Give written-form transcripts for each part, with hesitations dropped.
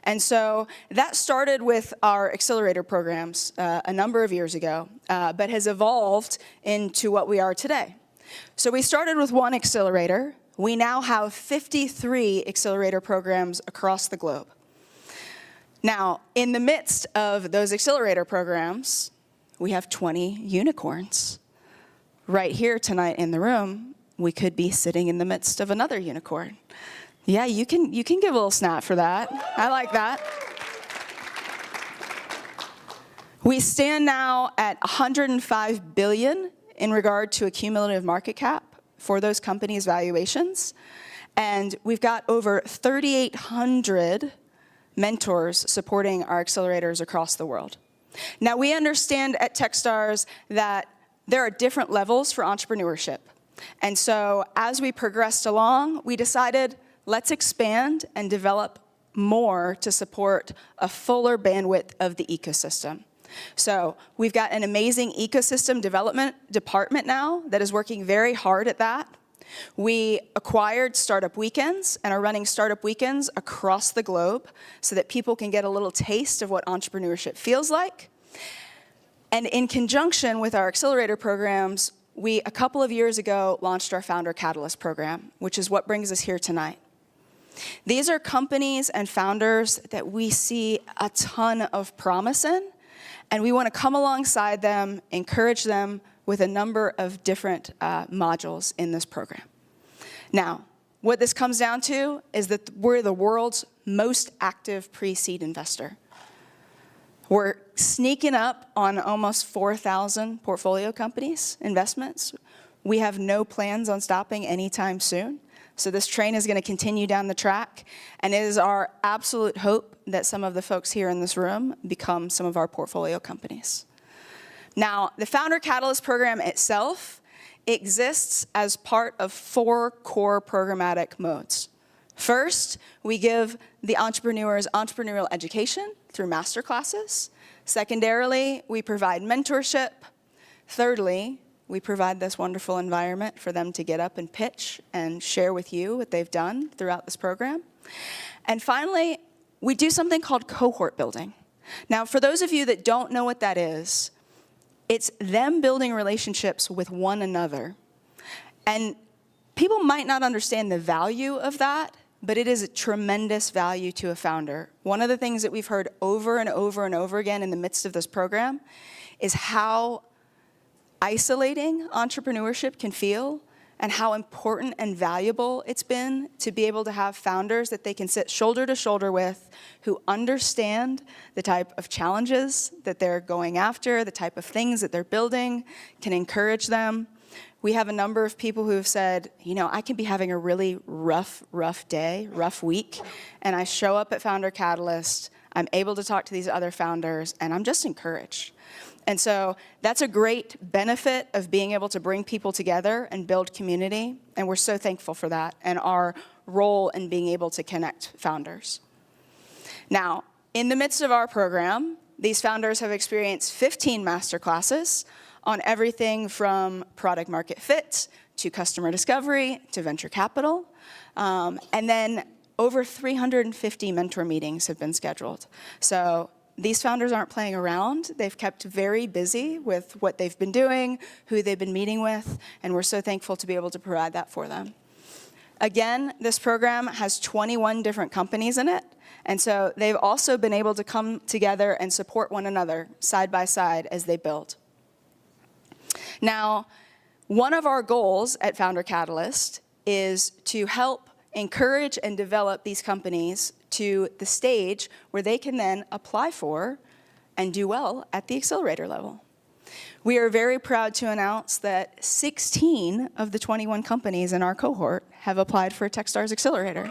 And so that started with our accelerator programs a number of years ago, but has evolved into what we are today. So we started with one accelerator. We now have 53 accelerator programs across the globe. Now, in the midst of those accelerator programs, we have 20 unicorns. Right here tonight in the room, we could be sitting in the midst of another unicorn. Yeah, you can give a little snap for that. I like that. We stand now at $105 billion in regard to a cumulative market cap for those companies' valuations. And we've got over 3,800 mentors supporting our accelerators across the world. Now, we understand at Techstars that there are different levels for entrepreneurship. And so as we progressed along, we decided, let's expand and develop more to support a fuller bandwidth of the ecosystem. So we've got an amazing ecosystem development department now that is working very hard at that. We acquired Startup Weekends and are running Startup Weekends across the globe so that people can get a little taste of what entrepreneurship feels like. And in conjunction with our accelerator programs, we, a couple of years ago, launched our Founder Catalyst program, which is what brings us here tonight. These are companies and founders that we see a ton of promise in, and we want to come alongside them, encourage them with a number of different modules in this program. Now, what this comes down to is that we're the world's most active pre-seed investor. We're sneaking up on almost 4,000 portfolio companies, investments. We have no plans on stopping anytime soon. So this train is going to continue down the track, and it is our absolute hope that some of the folks here in this room become some of our portfolio companies. Now, the Founder Catalyst program itself exists as part of 4 core programmatic modes. First, we give the entrepreneurs entrepreneurial education through masterclasses. Secondarily, we provide mentorship. Thirdly, we provide this wonderful environment for them to get up and pitch and share with you what they've done throughout this program. And finally, we do something called cohort building. Now, for those of you that don't know what that is, it's them building relationships with one another. And people might not understand the value of that, but it is a tremendous value to a founder. One of the things that we've heard over and over and over again in the midst of this program is how isolating entrepreneurship can feel and how important and valuable it's been to be able to have founders that they can sit shoulder to shoulder with who understand the type of challenges that they're going after, the type of things that they're building, can encourage them. We have a number of people who have said, you know, I can be having a really rough day, rough week, and I show up at Founder Catalyst, I'm able to talk to these other founders, and I'm just encouraged. And so that's a great benefit of being able to bring people together and build community, and we're so thankful for that and our role in being able to connect founders. Now, in the midst of our program, these founders have experienced 15 masterclasses on everything from product market fit to customer discovery to venture capital, and then over 350 mentor meetings have been scheduled. So these founders aren't playing around. They've kept very busy with what they've been doing, who they've been meeting with, and we're so thankful to be able to provide that for them. Again, this program has 21 different companies in it, and so they've also been able to come together and support one another side by side as they build. Now, one of our goals at Founder Catalyst is to help encourage and develop these companies to the stage where they can then apply for and do well at the accelerator level. We are very proud to announce that 16 of the 21 companies in our cohort have applied for a Techstars accelerator.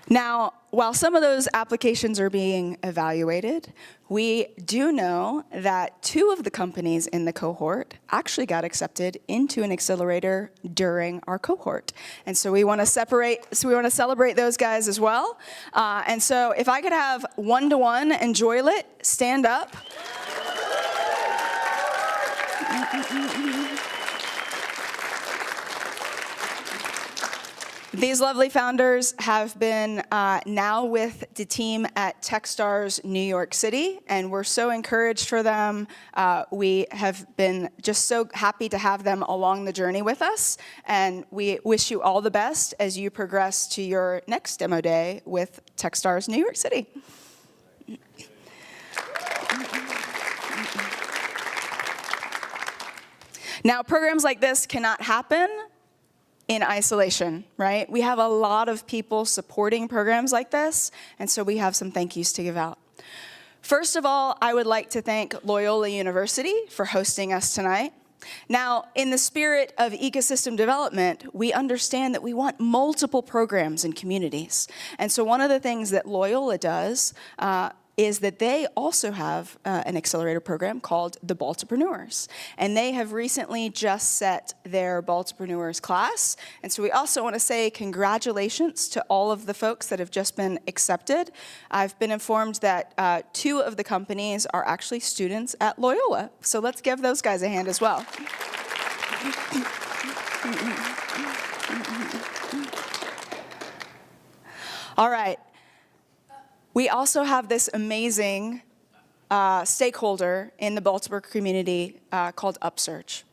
Now, while some of those applications are being evaluated, we do know that 2 of the companies in the cohort actually got accepted into an accelerator during our cohort. And so we want to celebrate those guys as well. And so if I could have one-to-one and Joylit stand up. These lovely founders have been now with the team at Techstars New York City, and we're so encouraged for them. We have been just so happy to have them along the journey with us, and we wish you all the best as you progress to your next demo day with Techstars New York City. Now, programs like this cannot happen in isolation, right? We have a lot of people supporting programs like this, and so we have some thank yous to give out. First of all, I would like to thank Loyola University for hosting us tonight. Now, in the spirit of ecosystem development, we understand that we want multiple programs in communities. And so one of the things that Loyola does is that they also have an accelerator program called the Baltipreneurs. And they have recently just set their Baltipreneurs class. And so we also want to say congratulations to all of the folks that have just been accepted. I've been informed that 2 of the companies are actually students at Loyola. So let's give those guys a hand as well. All right. We also have this amazing stakeholder in the Baltimore community called Upsurge.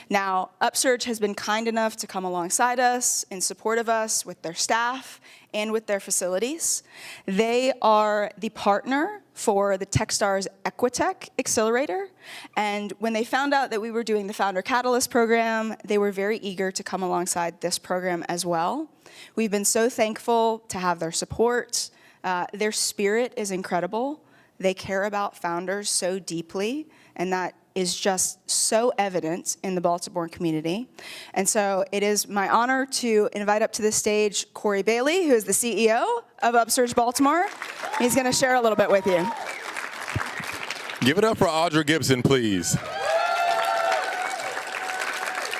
Now, Upsurge has been kind enough to come alongside us in support of us with their staff and with their facilities. They are the partner for the Techstars Equitech Accelerator. And when they found out that we were doing the Founder Catalyst program, they were very eager to come alongside this program as well. We've been so thankful to have their support. Their spirit is incredible. They care about founders so deeply, and that is just so evident in the Baltimore community. And so it is my honor to invite up to the stage Corey Bailey, who is the CEO of Upsurge Baltimore. He's going to share a little bit with you. Give it up for Audra Gibson, please.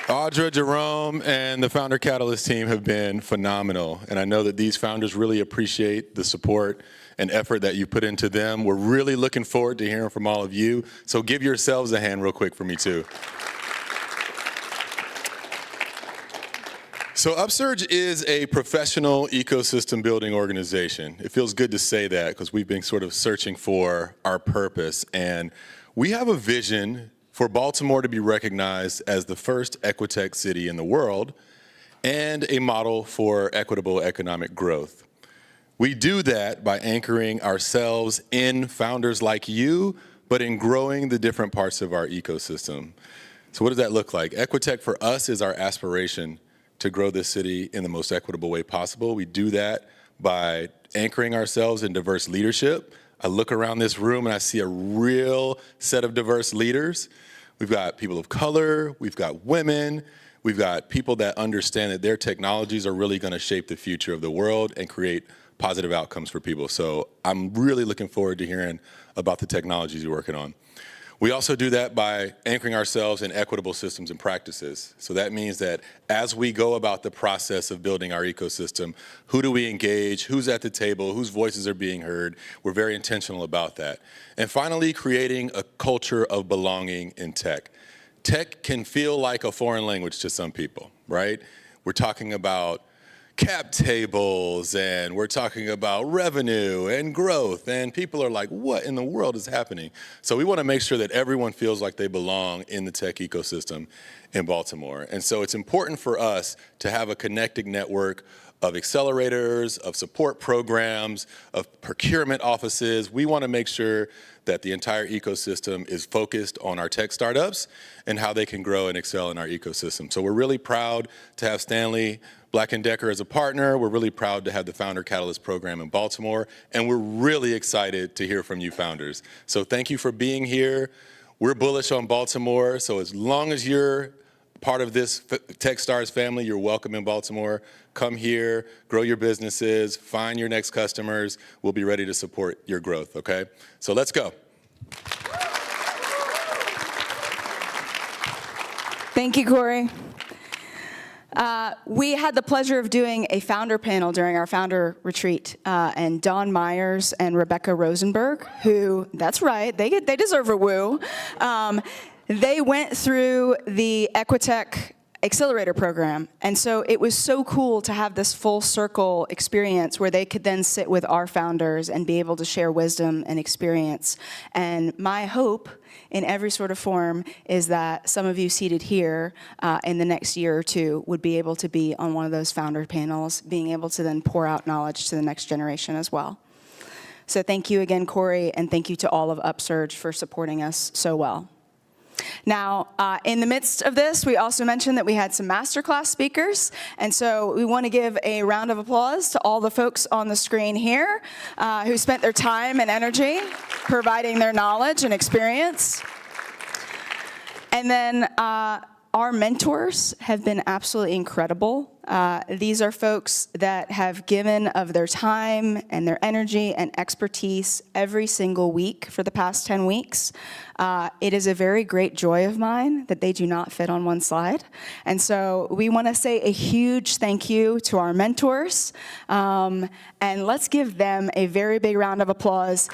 Audra, Jerome, and the Founder Catalyst team have been phenomenal, and I know that these founders really appreciate the support and effort that you put into them. We're really looking forward to hearing from all of you, so give yourselves a hand real quick for me too. So Upsurge is a professional ecosystem building organization. It feels good to say that because we've been sort of searching for our purpose, and we have a vision for Baltimore to be recognized as the first Equitech city in the world and a model for equitable economic growth. We do that by anchoring ourselves in founders like you, but in growing the different parts of our ecosystem. So what does that look like? Equitech for us is our aspiration to grow this city in the most equitable way possible. We do that by anchoring ourselves in diverse leadership. I look around this room and I see a real set of diverse leaders. We've got people of color, we've got women, we've got people that understand that their technologies are really going to shape the future of the world and create positive outcomes for people. So I'm really looking forward to hearing about the technologies you're working on. We also do that by anchoring ourselves in equitable systems and practices. So that means that as we go about the process of building our ecosystem, who do we engage, who's at the table, whose voices are being heard? We're very intentional about that. And finally, creating a culture of belonging in tech. Tech can feel like a foreign language to some people, right? We're talking about cap tables, and we're talking about revenue and growth, and people are like, what in the world is happening? So we want to make sure that everyone feels like they belong in the tech ecosystem in Baltimore. And so it's important for us to have a connected network of accelerators, of support programs, of procurement offices. We want to make sure that the entire ecosystem is focused on our tech startups and how they can grow and excel in our ecosystem. So we're really proud to have Stanley Black & Decker as a partner. We're really proud to have the Founder Catalyst program in Baltimore, and we're really excited to hear from you founders. So thank you for being here. We're bullish on Baltimore, so as long as you're part of this Techstars family, you're welcome in Baltimore. Come here, grow your businesses, find your next customers. We'll be ready to support your growth, okay? So let's go. Thank you, Corey. We had the pleasure of doing a founder panel during our founder retreat, and Don Myers and Rebecca Rosenberg, who, that's right, they deserve a woo. They went through the Equitech accelerator program. And so it was so cool to have this full circle experience where they could then sit with our founders and be able to share wisdom and experience. And my hope in every sort of form is that some of you seated here in the next year or two would be able to be on one of those founder panels, being able to then pour out knowledge to the next generation as well. So thank you again, Corey, and thank you to all of Upsurge for supporting us so well. Now, in the midst of this, we also mentioned that we had some masterclass speakers, and so we want to give a round of applause to all the folks on the screen here who spent their time and energy providing their knowledge and experience. And then our mentors have been absolutely incredible. These are folks that have given of their time and their energy and expertise every single week for the past 10 weeks. It is a very great joy of mine that they do not fit on one slide. And so we want to say a huge thank you to our mentors. And let's give them a very big round of applause.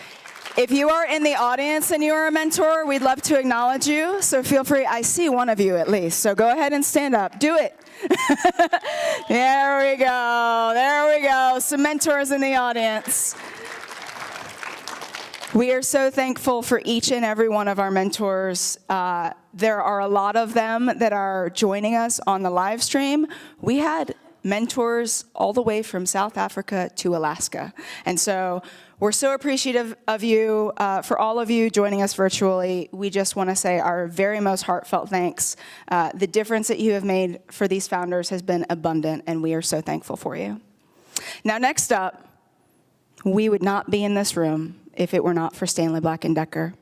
If you are in the audience and you are a mentor, we'd love to acknowledge you. So feel free. I see one of you at least. So go ahead and stand up. Do it. There we go. There we go. Some mentors in the audience. We are so thankful for each and every one of our mentors. There are a lot of them that are joining us on the live stream. We had mentors all the way from South Africa to Alaska. And so we're so appreciative of you, for all of you joining us virtually. We just want to say our very most heartfelt thanks. The difference that you have made for these founders has been abundant, and we are so thankful for you. Now, next up, we would not be in this room if it were not for Stanley Black & Decker.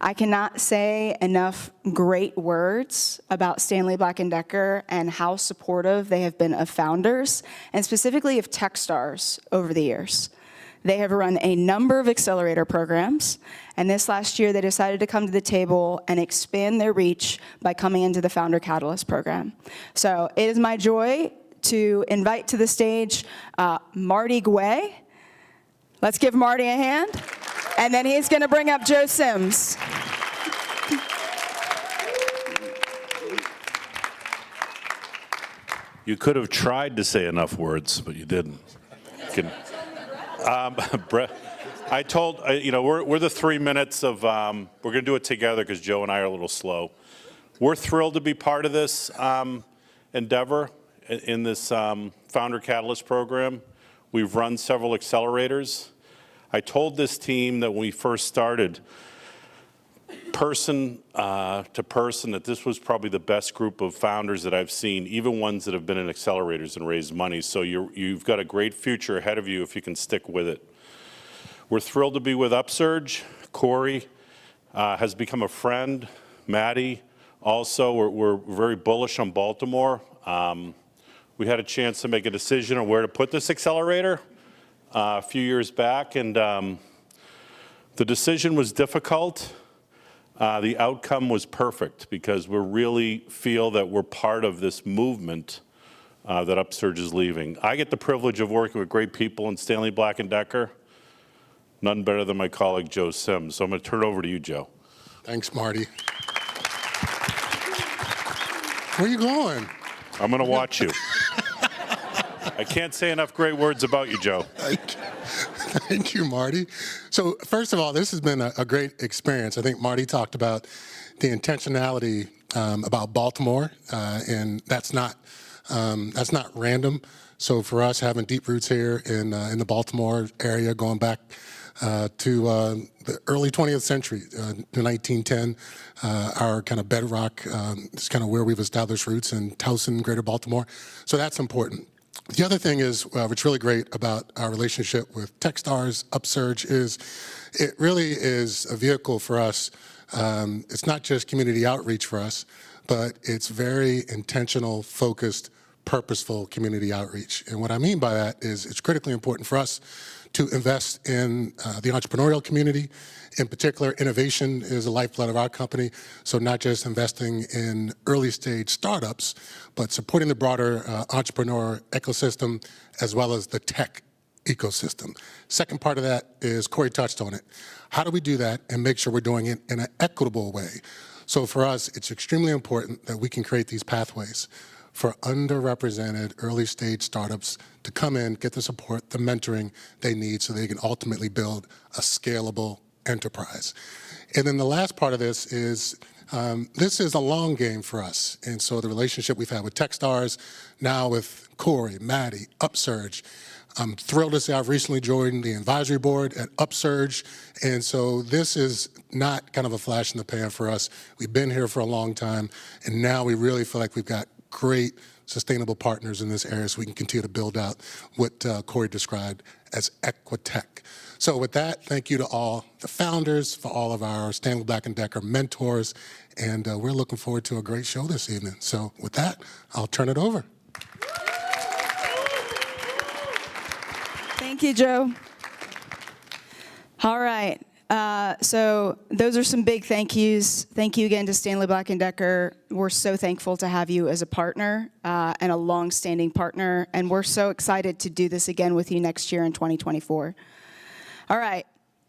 I cannot say enough great words about Stanley Black & Decker and how supportive they have been of founders, and specifically of Techstars over the years. They have run a number of accelerator programs, and this last year they decided to come to the table and expand their reach by coming into the Founder Catalyst program. So it is my joy to invite to the stage Marty Guay. Let's give Marty a hand. And then he's going to bring up Joe Sims. You could have tried to say enough words, but you didn't. I told, we're the 3 minutes of, we're going to do it together because Joe and I are a little slow. We're thrilled to be part of this endeavor in this Founder Catalyst program. We've run several accelerators. I told this team that when we first started, person to person, that this was probably the best group of founders that I've seen, even ones that have been in accelerators and raised money. So you've got a great future ahead of you if you can stick with it. We're thrilled to be with Upsurge. Corey has become a friend. Maddie also. We're very bullish on Baltimore. We had a chance to make a decision on where to put this accelerator a few years back, and the decision was difficult. The outcome was perfect because we really feel that we're part of this movement that Upsurge is leaving. I get the privilege of working with great people in Stanley Black & Decker. None better than my colleague Joe Sims. So I'm going to turn it over to you, Joe. Thanks, Marty. Where are you going? I'm going to watch you. I can't say enough great words about you, Joe. Thank you, Marty. So first of all, this has been a great experience. I think Marty talked about the intentionality about Baltimore, and that's not random. So for us, having deep roots here in the Baltimore area, going back to the early 20th century, to 1910, our kind of bedrock is kind of where we've established roots in Towson, Greater Baltimore. So that's important. The other thing is, what's really great about our relationship with Techstars, Upsurge, is it really is a vehicle for us. It's not just community outreach for us, but it's very intentional, focused, purposeful community outreach. And what I mean by that is it's critically important for us to invest in the entrepreneurial community. In particular, innovation is the lifeblood of our company. So not just investing in early stage startups, but supporting the broader entrepreneur ecosystem as well as the tech ecosystem. Second part of that is Corey touched on it. How do we do that and make sure we're doing it in an equitable way? So for us, it's extremely important that we can create these pathways for underrepresented early stage startups to come in, get the support, the mentoring they need so they can ultimately build a scalable enterprise. And then the last part of this is a long game for us. And so the relationship we've had with Techstars, now with Corey, Maddie, Upsurge. I'm thrilled to say I've recently joined the advisory board at Upsurge. And so this is not kind of a flash in the pan for us. We've been here for a long time, and now we really feel like we've got great sustainable partners in this area so we can continue to build out what Corey described as Equitech. So with that, thank you to all the founders, for all of our Stanley Black & Decker mentors, and we're looking forward to a great show this evening. So with that, I'll turn it over. Thank you, Joe. All right. So those are some big thank yous. Thank you again to Stanley Black & Decker. We're so thankful to have you as a partner and a long-standing partner, and we're so excited to do this again with you next year in 2024. All right.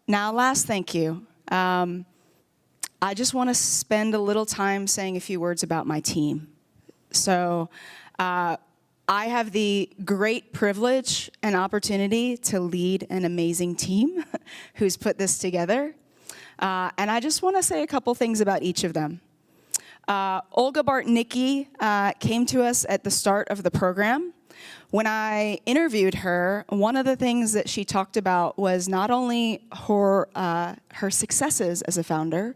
Now, last thank you. I just want to spend a little time saying a few words about my team. So I have the great privilege and opportunity to lead an amazing team who's put this together. And I just want to say a couple things about each of them. Olga Bartnicki came to us at the start of the program. When I interviewed her, one of the things that she talked about was not only her successes as a founder,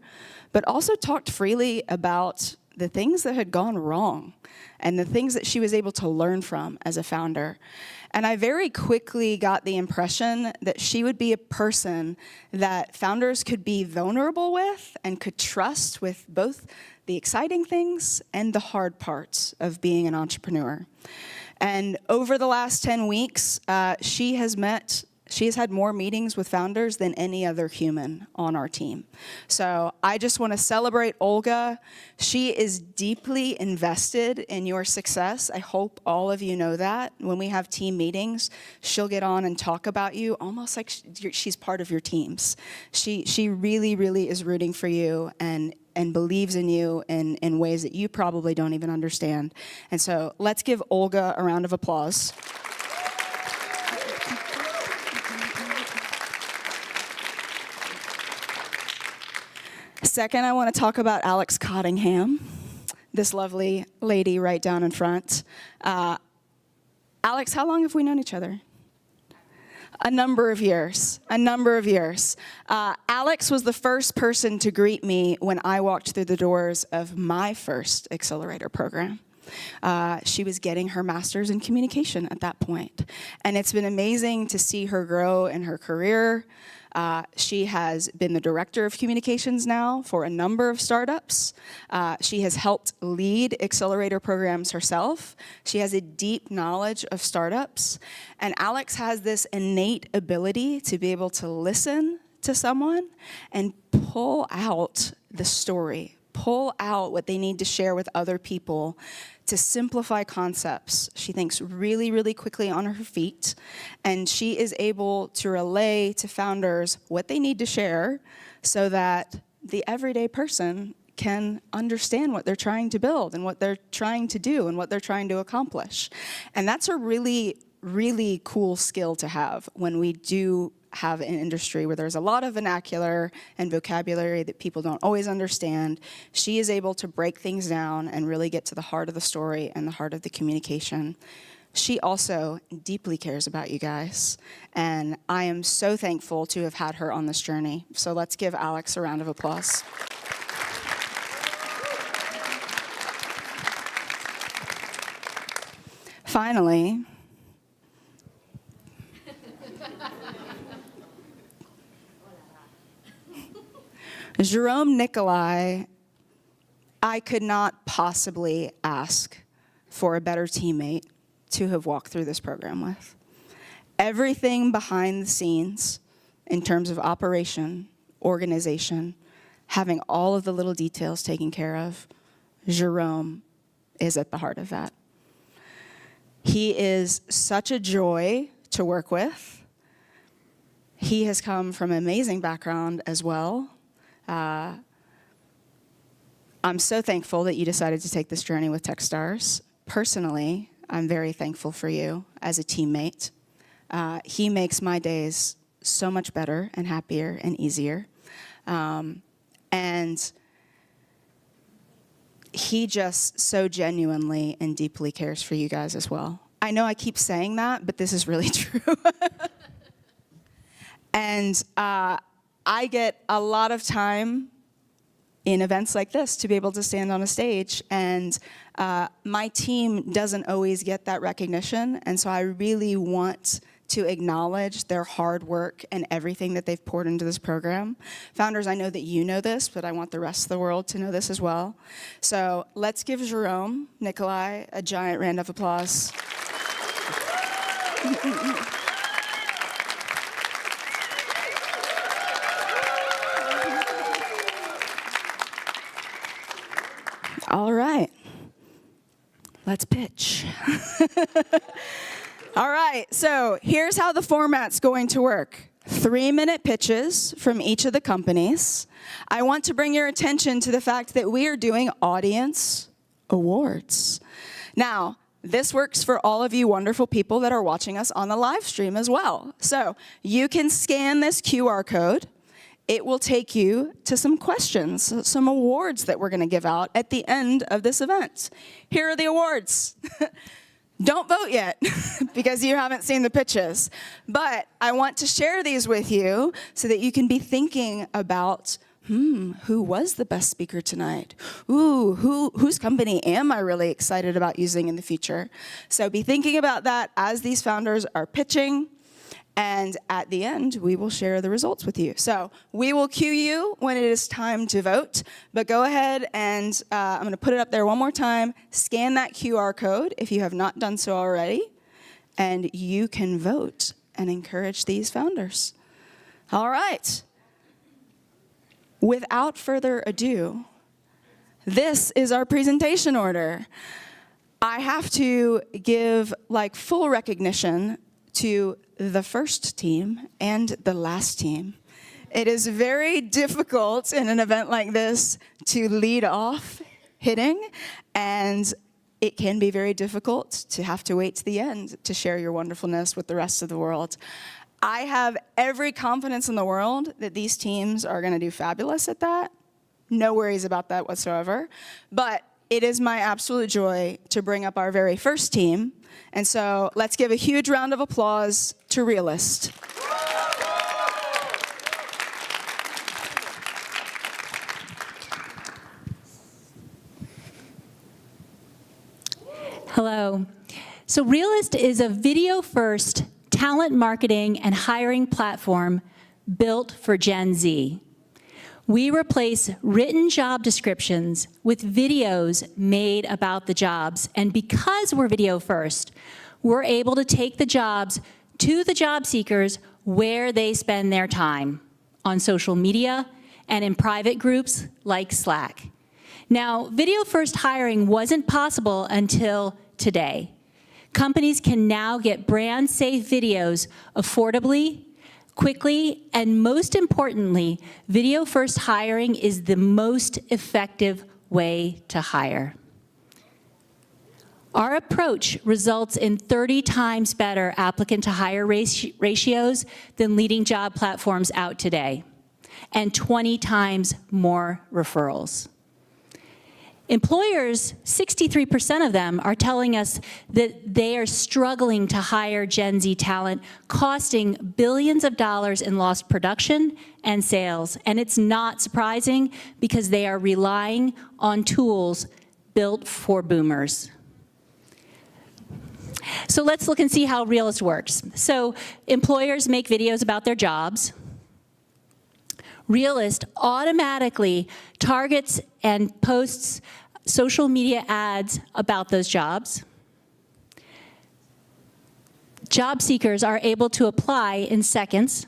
but also talked freely about the things that had gone wrong and the things that she was able to learn from as a founder. And I very quickly got the impression that she would be a person that founders could be vulnerable with and could trust with both the exciting things and the hard parts of being an entrepreneur. And over the last 10 weeks, she has had more meetings with founders than any other human on our team. So I just want to celebrate Olga. She is deeply invested in your success. I hope all of you know that. When we have team meetings, she'll get on and talk about you almost like she's part of your teams. She really, really is rooting for you and believes in you in ways that you probably don't even understand. And so let's give Olga a round of applause. Second, I want to talk about Alex Cottingham, this lovely lady right down in front. Alex, how long have we known each other? A number of years. Alex was the first person to greet me when I walked through the doors of my first accelerator program. She was getting her master's in communication at that point. And it's been amazing to see her grow in her career. She has been the director of communications now for a number of startups. She has helped lead accelerator programs herself. She has a deep knowledge of startups. And Alex has this innate ability to be able to listen to someone and pull out the story, pull out what they need to share with other people to simplify concepts. She thinks really, really quickly on her feet, and she is able to relay to founders what they need to share so that the everyday person can understand what they're trying to build and what they're trying to do and what they're trying to accomplish. And that's a really, really cool skill to have when we do have an industry where there's a lot of vernacular and vocabulary that people don't always understand. She is able to break things down and really get to the heart of the story and the heart of the communication. She also deeply cares about you guys, and I am so thankful to have had her on this journey. So let's give Alex a round of applause. Finally, Jerome Nikolai, I could not possibly ask for a better teammate to have walked through this program with. Everything behind the scenes in terms of operation, organization, having all of the little details taken care of, Jerome is at the heart of that. He is such a joy to work with. He has come from an amazing background as well. I'm I'm so thankful that you decided to take this journey with Techstars. Personally, I'm very thankful for you as a teammate. He makes my days so much better and happier and easier. And he just so genuinely and deeply cares for you guys as well. I know I keep saying that, but this is really true. And I get a lot of time in events like this to be able to stand on a stage, and my team doesn't always get that recognition, and so I really want to acknowledge their hard work and everything that they've poured into this program. Founders, I know that you know this, but I want the rest of the world to know this as well. So let's give Jerome Nikolai a giant round of applause. All right, let's pitch. All right, so here's how the format's going to work. 3-minute pitches from each of the companies. I want to bring your attention to the fact that we are doing audience awards. Now, this works for all of you wonderful people that are watching us on the live stream as well. So you can scan this QR code. It will take you to some questions, some awards that we're going to give out at the end of this event. Here are the awards. Don't vote yet because you haven't seen the pitches. But I want to share these with you so that you can be thinking about, who was the best speaker tonight? Ooh, whose company am I really excited about using in the future? So be thinking about that as these founders are pitching. And at the end, we will share the results with you. So we will cue you when it is time to vote. But go ahead and I'm going to put it up there one more time. Scan that QR code if you have not done so already. And you can vote and encourage these founders. All right. Without further ado, this is our presentation order. I have to give full recognition to the first team and the last team. It is very difficult in an event like this to lead off hitting, and it can be very difficult to have to wait to the end to share your wonderfulness with the rest of the world. I have every confidence in the world that these teams are going to do fabulous at that. No worries about that whatsoever. But it is my absolute joy to bring up our very first team. And so let's give a huge round of applause to Realist. Hello. So Realist is a video-first talent marketing and hiring platform built for Gen Z. We replace written job descriptions with videos made about the jobs. And because we're video first, we're able to take the jobs to the job seekers where they spend their time, on social media and in private groups like Slack. Now, video first hiring wasn't possible until today. Companies can now get brand safe videos affordably, quickly, and most importantly, video first hiring is the most effective way to hire. Our approach results in 30 times better applicant to hire ratios than leading job platforms out today, and 20 times more referrals. Employers, 63% of them are telling us that they are struggling to hire Gen Z talent, costing billions of dollars in lost production and sales. And it's not surprising because they are relying on tools built for boomers. So let's look and see how Realist works. So employers make videos about their jobs. Realist automatically targets and posts social media ads about those jobs. Job seekers are able to apply in seconds.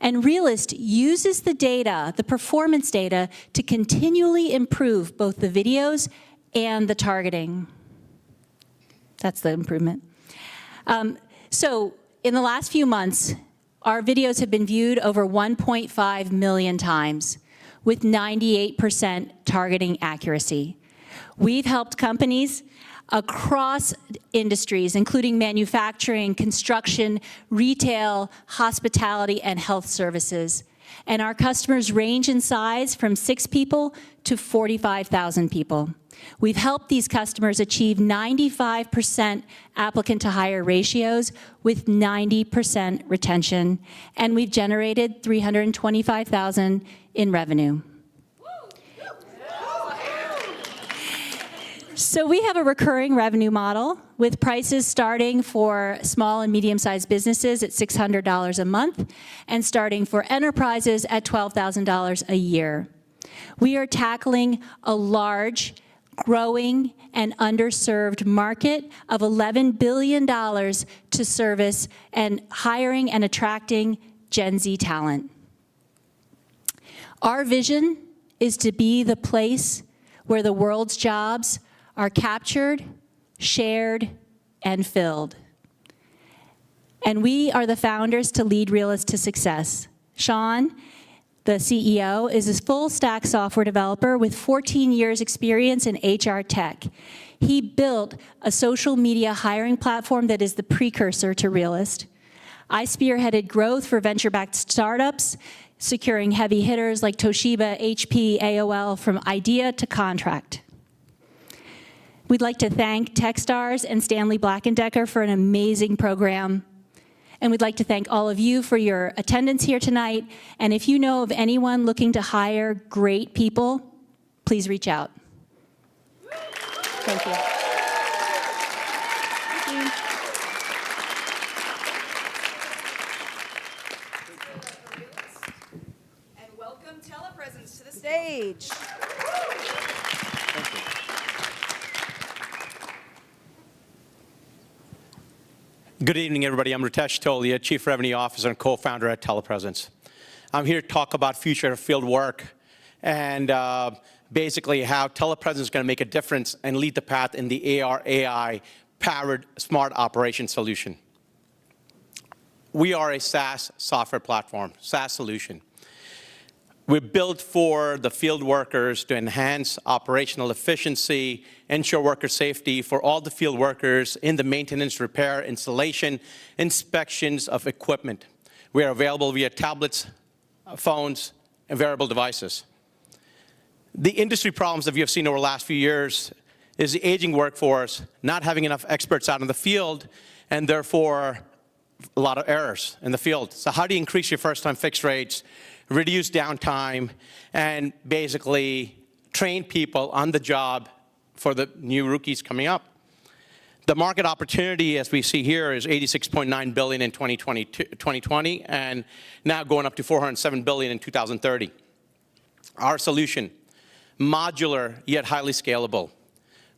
And Realist uses the data, the performance data, to continually improve both the videos and the targeting. That's the improvement. So in the last few months, our videos have been viewed over 1.5 million times. with 98% targeting accuracy. We've helped companies across industries, including manufacturing, construction, retail, hospitality, and health services. And our customers range in size from 6 people to 45,000 people. We've helped these customers achieve 95% applicant to hire ratios with 90% retention, and we've generated $325,000 in revenue. So we have a recurring revenue model with prices starting for small and medium-sized businesses at $600 a month and starting for enterprises at $12,000 a year. We are tackling a large, growing, and underserved market of $11 billion to service and hiring and attracting Gen Z talent. Our vision is to be the place where the world's jobs are captured, shared, and filled. And we are the founders to lead Realist to success. Sean, the CEO, is a full-stack software developer with 14 years experience in HR tech. He built a social media hiring platform that is the precursor to Realist. I spearheaded growth for venture-backed startups, securing heavy hitters like Toshiba, HP, AOL from idea to contract. We'd like to thank Techstars and Stanley Black & Decker for an amazing program. And we'd like to thank all of you for your attendance here tonight. And if you know of anyone looking to hire great people, please reach out. Thank you. And welcome Telepresence to the stage. Good evening, everybody. I'm Ritesh Tolia, Chief Revenue Officer and co-founder at Telepresence. I'm here to talk about future of field work and basically how Telepresence is going to make a difference and lead the path in the AR/AI-powered smart operation solution. We are a SaaS software platform, SaaS solution. We're built for the field workers to enhance operational efficiency, ensure worker safety for all the field workers in the maintenance, repair, installation, inspections of equipment. We are available via tablets, phones, and wearable devices. The industry problems that we have seen over the last few years is the aging workforce, not having enough experts out in the field, and therefore a lot of errors in the field. So how do you increase your first-time fix rates, reduce downtime, and basically train people on the job for the new rookies coming up? The market opportunity, as we see here, is $86.9 billion in 2020, and now going up to $407 billion in 2030. Our solution, modular yet highly scalable.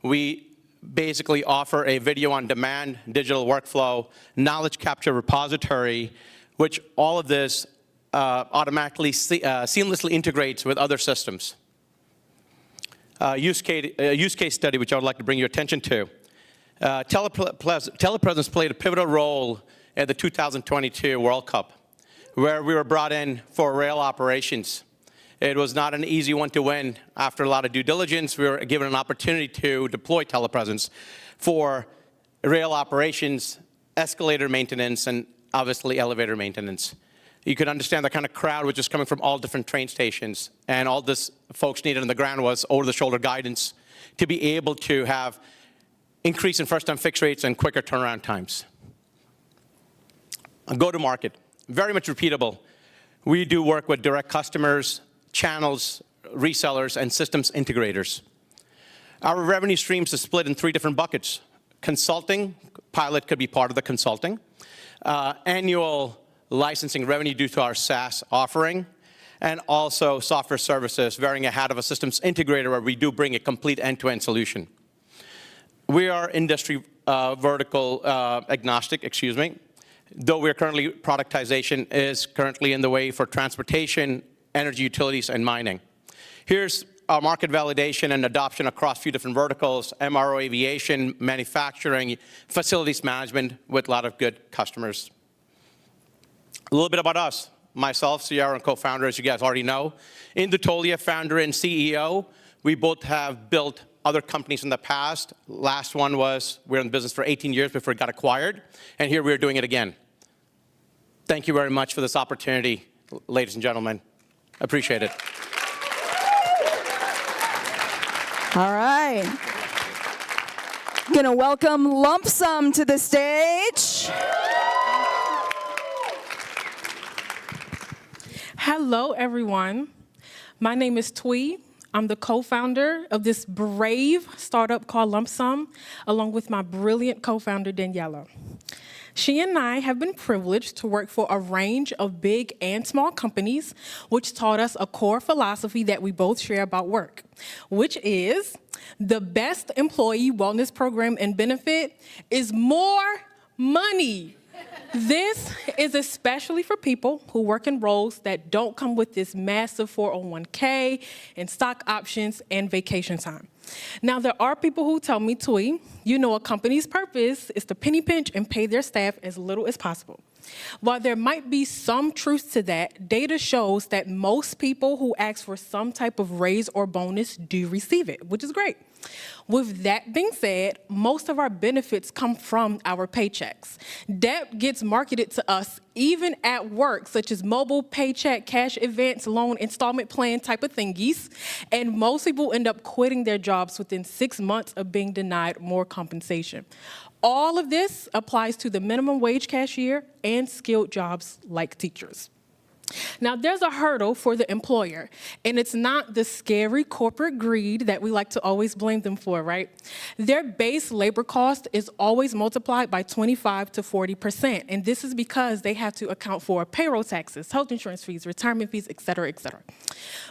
We basically offer a video-on-demand digital workflow, knowledge capture repository, which all of this automatically seamlessly integrates with other systems. Use case study, which I would like to bring your attention to. Telepresence played a pivotal role at the 2022 World Cup, where we were brought in for rail operations. It was not an easy one to win. After a lot of due diligence, we were given an opportunity to deploy Telepresence for rail operations, escalator maintenance, and obviously elevator maintenance. You could understand the kind of crowd which is coming from all different train stations, and all this folks needed on the ground was over-the-shoulder guidance to be able to have increase in first-time fix rates and quicker turnaround times. Go-to-market, very much repeatable. We do work with direct customers, channels, resellers, and systems integrators. Our revenue streams are split in 3 different buckets. Consulting, pilot could be part of the consulting. Annual licensing revenue due to our SaaS offering, and also software services, varying ahead of a systems integrator where we do bring a complete end-to-end solution. We are industry vertical agnostic, though we're currently, productization is currently in the way for transportation, energy utilities, and mining. Here's our market validation and adoption across a few different verticals: MRO, aviation, manufacturing, facilities management, with a lot of good customers. A little bit about us. myself, Sierra, and co-founder, as you guys already know. Indu Tolia, founder and CEO. We both have built other companies in the past. Last one was, we're in business for 18 years before it got acquired, and here we're doing it again. Thank you very much for this opportunity, ladies and gentlemen. Appreciate it. All right. Gonna welcome Lumpsum to the stage. Hello, everyone. My name is Twee. I'm the co-founder of this brave startup called Lumpsum, along with my brilliant co-founder, Daniela. She and I have been privileged to work for a range of big and small companies, which taught us a core philosophy that we both share about work, which is the best employee wellness program and benefit is more money. This is especially for people who work in roles that don't come with this massive 401k and stock options and vacation time. Now, there are people who tell me, Twee, you know a company's purpose is to penny pinch and pay their staff as little as possible. While there might be some truth to that, data shows that most people who ask for some type of raise or bonus do receive it, which is great. With that being said, most of our benefits come from our paychecks. Debt gets marketed to us even at work, such as mobile paycheck, cash advance, loan, installment plan type of thingies, and most people end up quitting their jobs within 6 months of being denied more compensation. All of this applies to the minimum wage cashier and skilled jobs like teachers. Now, there's a hurdle for the employer, and it's not the scary corporate greed that we like to always blame them for, right? Their base labor cost is always multiplied by 25 to 40%, and this is because they have to account for payroll taxes, health insurance fees, retirement fees, et cetera, et cetera.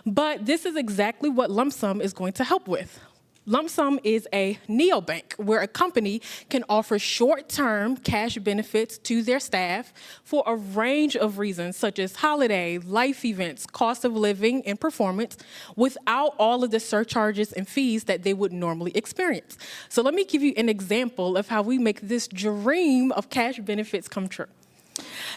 But this is exactly what Lumpsum is going to help with. Lumpsum is a neobank where a company can offer short-term cash benefits to their staff for a range of reasons, such as holiday, life events, cost of living, and performance, without all of the surcharges and fees that they would normally experience. So let me give you an example of how we make this dream of cash benefits come true.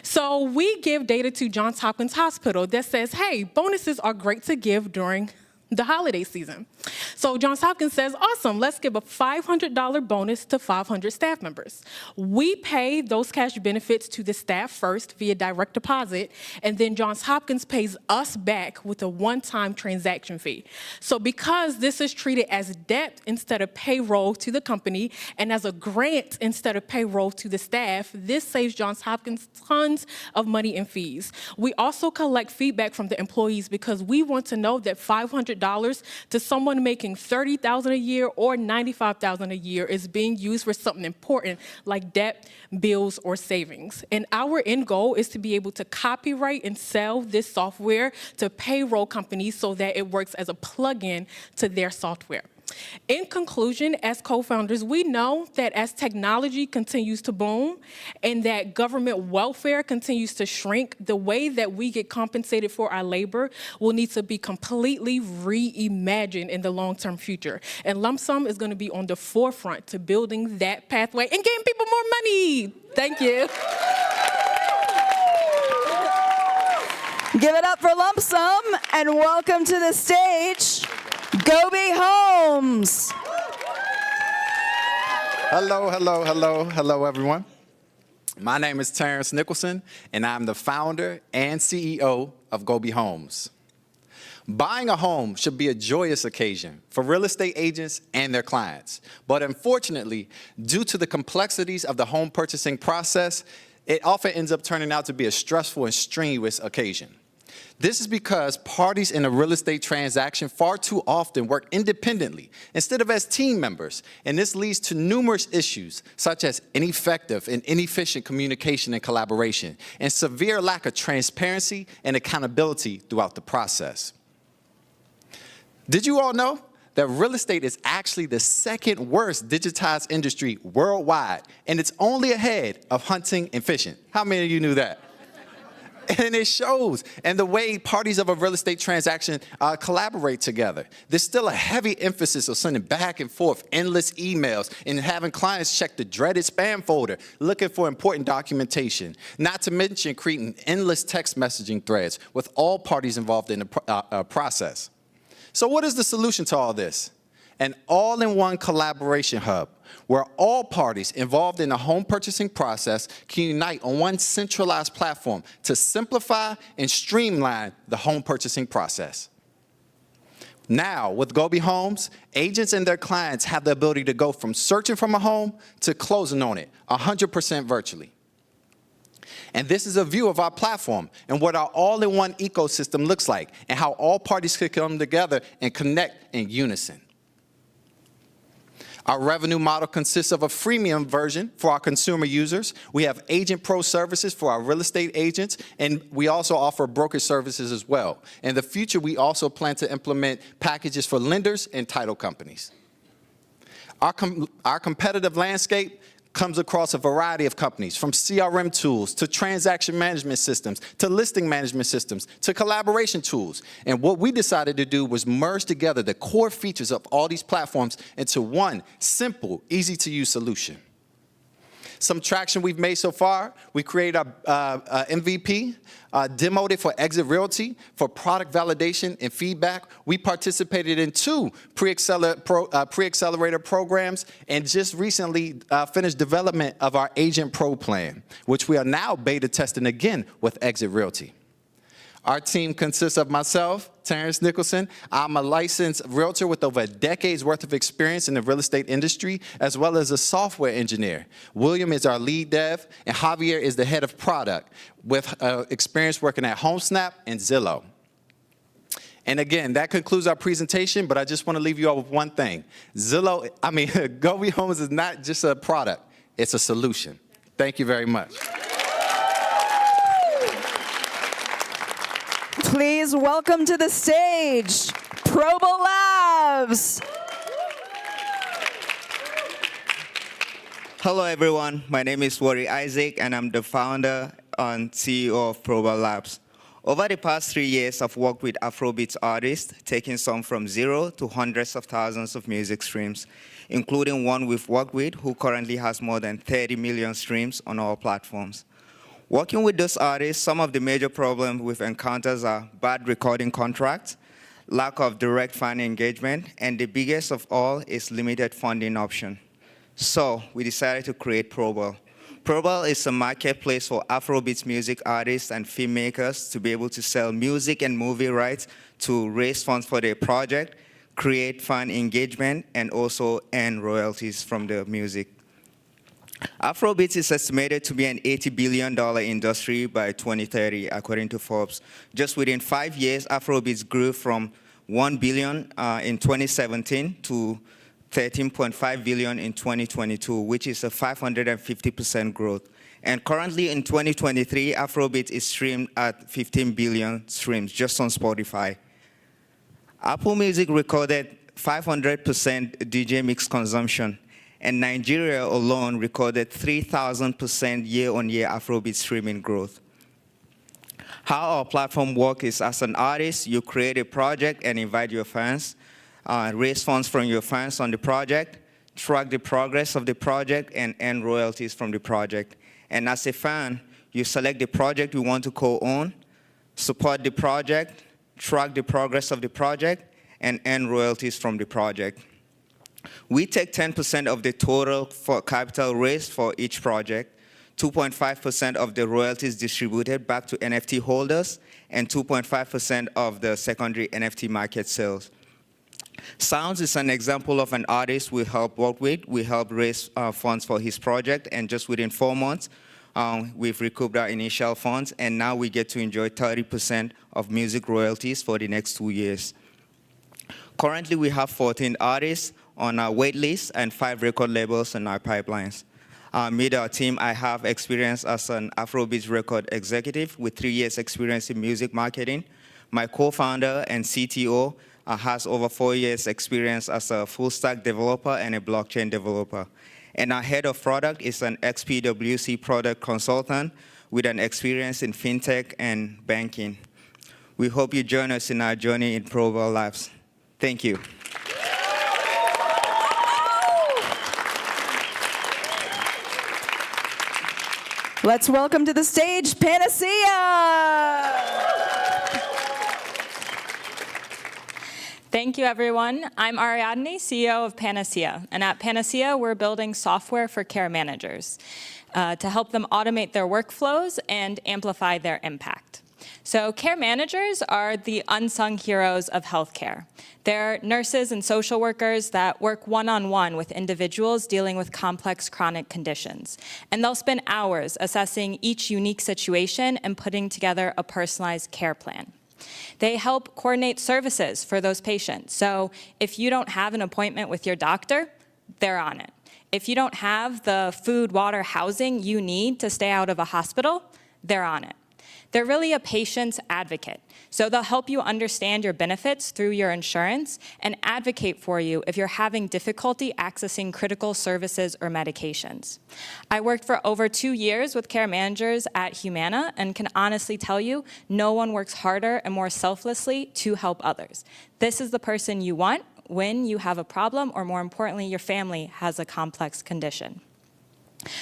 So we give data to Johns Hopkins Hospital that says, hey, bonuses are great to give during the holiday season. So Johns Hopkins says, awesome, let's give a $500 bonus to 500 staff members. We pay those cash benefits to the staff first via direct deposit, and then Johns Hopkins pays us back with a one-time transaction fee. So because this is treated as debt instead of payroll to the company, and as a grant instead of payroll to the staff, this saves Johns Hopkins tons of money in fees. We also collect feedback from the employees because we want to know that $500 to someone making $30,000 a year or $95,000 a year is being used for something important like debt, bills, or savings. And our end goal is to be able to copyright and sell this software to payroll companies so that it works as a plug-in to their software. In conclusion, as co-founders, we know that as technology continues to boom and that government welfare continues to shrink, the way that we get compensated for our labor will need to be completely reimagined in the long-term future. And Lumpsum is going to be on the forefront to building that pathway and getting people more money. Thank you. Give it up for Lumpsum and welcome to the stage, GOI Homes. Hello, hello, hello, hello, everyone. My name is Terrence Nicholson, and I'm the founder and CEO of GOI Homes. Buying a home should be a joyous occasion for real estate agents and their clients. But unfortunately, due to the complexities of the home purchasing process, it often ends up turning out to be a stressful and strenuous occasion. This is because parties in a real estate transaction far too often work independently instead of as team members, and this leads to numerous issues such as ineffective and inefficient communication and collaboration, and severe lack of transparency and accountability throughout the process. Did you all know that real estate is actually the second worst digitized industry worldwide, and it's only ahead of hunting and fishing? How many of you knew that? And it shows. And the way parties of a real estate transaction collaborate together. There's still a heavy emphasis of sending back and forth endless emails and having clients check the dreaded spam folder looking for important documentation. Not to mention creating endless text messaging threads with all parties involved in the process. So what is the solution to all this? An all-in-one collaboration hub where all parties involved in the home purchasing process can unite on one centralized platform to simplify and streamline the home purchasing process. Now, with GOI Homes, agents and their clients have the ability to go from searching for a home to closing on it 100% virtually. And this is a view of our platform and what our all-in-one ecosystem looks like and how all parties can come together and connect in unison. Our revenue model consists of a freemium version for our consumer users. We have Agent Pro services for our real estate agents, and we also offer brokerage services as well. In the future, we also plan to implement packages for lenders and title companies. Our competitive landscape comes across a variety of companies, from CRM tools to transaction management systems to listing management systems to collaboration tools. And what we decided to do was merge together the core features of all these platforms into one simple, easy-to-use solution. Some traction we've made so far: we created our MVP, demoed it for Exit Realty for product validation and feedback. We participated in 2 pre-accelerator programs and just recently finished development of our Agent Pro plan, which we are now beta testing again with Exit Realty. Our team consists of myself, Terrence Nicholson. I'm a licensed realtor with over a decade's worth of experience in the real estate industry, as well as a software engineer. William is our lead dev, and Javier is the head of product with experience working at HomeSnap and Zillow. And again, that concludes our presentation, but I just want to leave you all with one thing. GOI Homes is not just a product, it's a solution. Thank you very much. Please welcome to the stage, Probo Labs. Hello, everyone. My name is Wari Isaac, and I'm the founder and CEO of Probo Labs. Over the past 3 years, I've worked with Afrobeats artists, taking some from 0 to hundreds of thousands of music streams, including one we've worked with who currently has more than 30 million streams on all platforms. Working with those artists, some of the major problems we've encountered are bad recording contracts, lack of direct fan engagement, and the biggest of all is limited funding option. So we decided to create Probo. Probo is a marketplace for Afrobeats music artists and filmmakers to be able to sell music and movie rights to raise funds for their project, create fan engagement, and also earn royalties from the music. Afrobeats is estimated to be an $80 billion industry by 2030, according to Forbes. Just within 5 years, Afrobeats grew from $1 billion in 2017 to $13.5 billion in 2022, which is a 550% growth. And currently in 2023, Afrobeats is streamed at 15 billion streams just on Spotify. Apple Music recorded 500% DJ mix consumption, and Nigeria alone recorded 3,000% year-on-year Afrobeat streaming growth. How our platform works is, as an artist, you create a project and invite your fans, raise funds from your fans on the project, track the progress of the project, and earn royalties from the project. And as a fan, you select the project you want to co-own, support the project, track the progress of the project, and earn royalties from the project. We take 10% of the total for capital raised for each project, 2.5% of the royalties distributed back to NFT holders, and 2.5% of the secondary NFT market sales. Sounds is an example of an artist we helped work with. We helped raise funds for his project, and just within 4 months, we've recouped our initial funds, and now we get to enjoy 30% of music royalties for the next 2 years. Currently, we have 14 artists on our wait list and 5 record labels in our pipelines. With our team, I have experience as an Afrobeats record executive with 3 years experience in music marketing. My co-founder and CTO has over 4 years experience as a full-stack developer and a blockchain developer. And our head of product is an ex-PwC product consultant with an experience in fintech and banking. We hope you join us in our journey in Proval Labs. Thank you. Let's welcome to the stage Panacea. Thank you, everyone. I'm Ariadne, CEO of Panacea. And at Panacea, we're building software for care managers to help them automate their workflows and amplify their impact. So care managers are the unsung heroes of healthcare. They're nurses and social workers that work one-on-one with individuals dealing with complex chronic conditions. And they'll spend hours assessing each unique situation and putting together a personalized care plan. They help coordinate services for those patients. So if you don't have an appointment with your doctor, they're on it. If you don't have the food, water, housing you need to stay out of a hospital, they're on it. They're really a patient's advocate. So they'll help you understand your benefits through your insurance and advocate for you if you're having difficulty accessing critical services or medications. I worked for over 2 years with care managers at Humana and can honestly tell you, no one works harder and more selflessly to help others. This is the person you want when you have a problem, or more importantly, your family has a complex condition.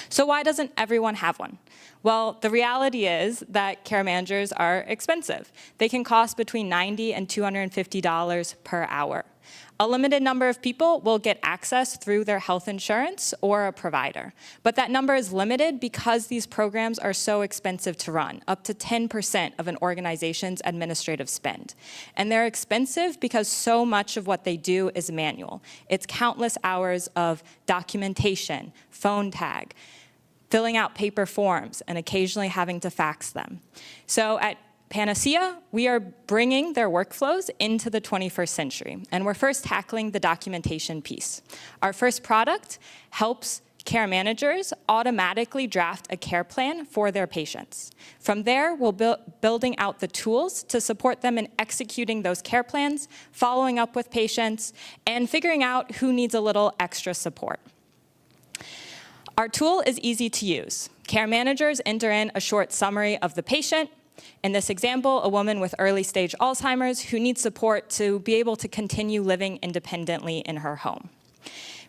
So why doesn't everyone have one? Well, the reality is that care managers are expensive. They can cost between $90 and $250 per hour. A limited number of people will get access through their health insurance or a provider. But that number is limited because these programs are so expensive to run, up to 10% of an organization's administrative spend. And they're expensive because so much of what they do is manual. It's countless hours of documentation, phone tag, filling out paper forms, and occasionally having to fax them. So at Panacea, we are bringing their workflows into the 21st century, and we're first tackling the documentation piece. Our first product helps care managers automatically draft a care plan for their patients. From there, we'll building out the tools to support them in executing those care plans, following up with patients, and figuring out who needs a little extra support. Our tool is easy to use. Care managers enter in a short summary of the patient. In this example, a woman with early-stage Alzheimer's who needs support to be able to continue living independently in her home.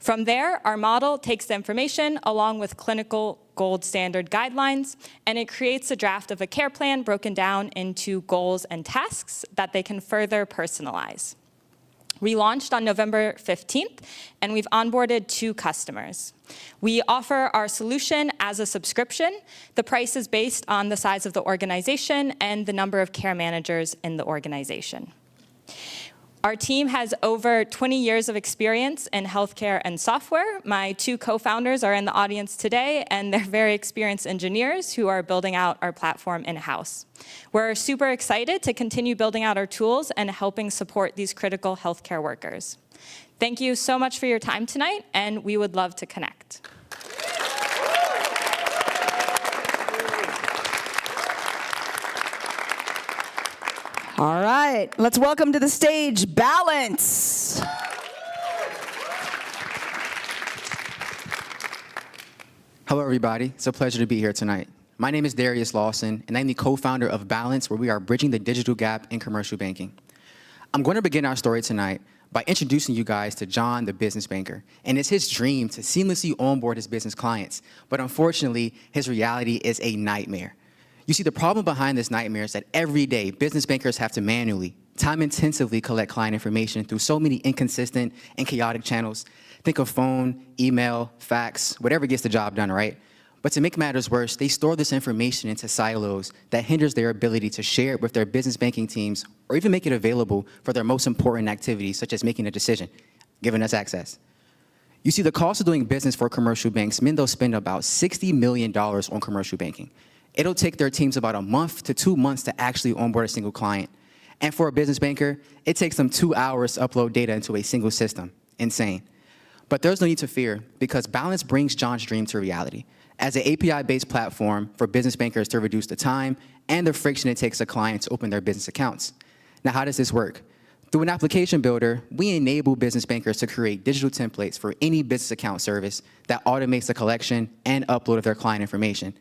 From there, our model takes the information along with clinical gold standard guidelines, and it creates a draft of a care plan broken down into goals and tasks that they can further personalize. We launched on November 15th, and we've onboarded 2 customers. We offer our solution as a subscription. The price is based on the size of the organization and the number of care managers in the organization. Our team has over 20 years of experience in healthcare and software. My 2 co-founders are in the audience today, and they're very experienced engineers who are building out our platform in-house. We're super excited to continue building out our tools and helping support these critical healthcare workers. Thank you so much for your time tonight, and we would love to connect. All right, let's welcome to the stage Balance. Hello, everybody. It's a pleasure to be here tonight. My name is Darius Lawson, and I'm the co-founder of Balance, where we are bridging the digital gap in commercial banking. I'm going to begin our story tonight by introducing you guys to John, the business banker. And it's his dream to seamlessly onboard his business clients. But unfortunately, his reality is a nightmare. You see, the problem behind this nightmare is that every day, business bankers have to manually, time-intensively collect client information through so many inconsistent and chaotic channels. Think of phone, email, fax, whatever gets the job done, right? But to make matters worse, they store this information into silos that hinders their ability to share it with their business banking teams or even make it available for their most important activities, such as making a decision, giving us access. You see, the cost of doing business for commercial banks mean they'll spend about $60 million on commercial banking. It'll take their teams about a month to 2 months to actually onboard a single client. And for a business banker, it takes them 2 hours to upload data into a single system. Insane. But there's no need to fear, because Balance brings John's dream to reality as an API-based platform for business bankers to reduce the time and the friction it takes a client to open their business accounts. Now, how does this work? Through an application builder, we enable business bankers to create digital templates for any business account service that automates the collection and upload of their client information.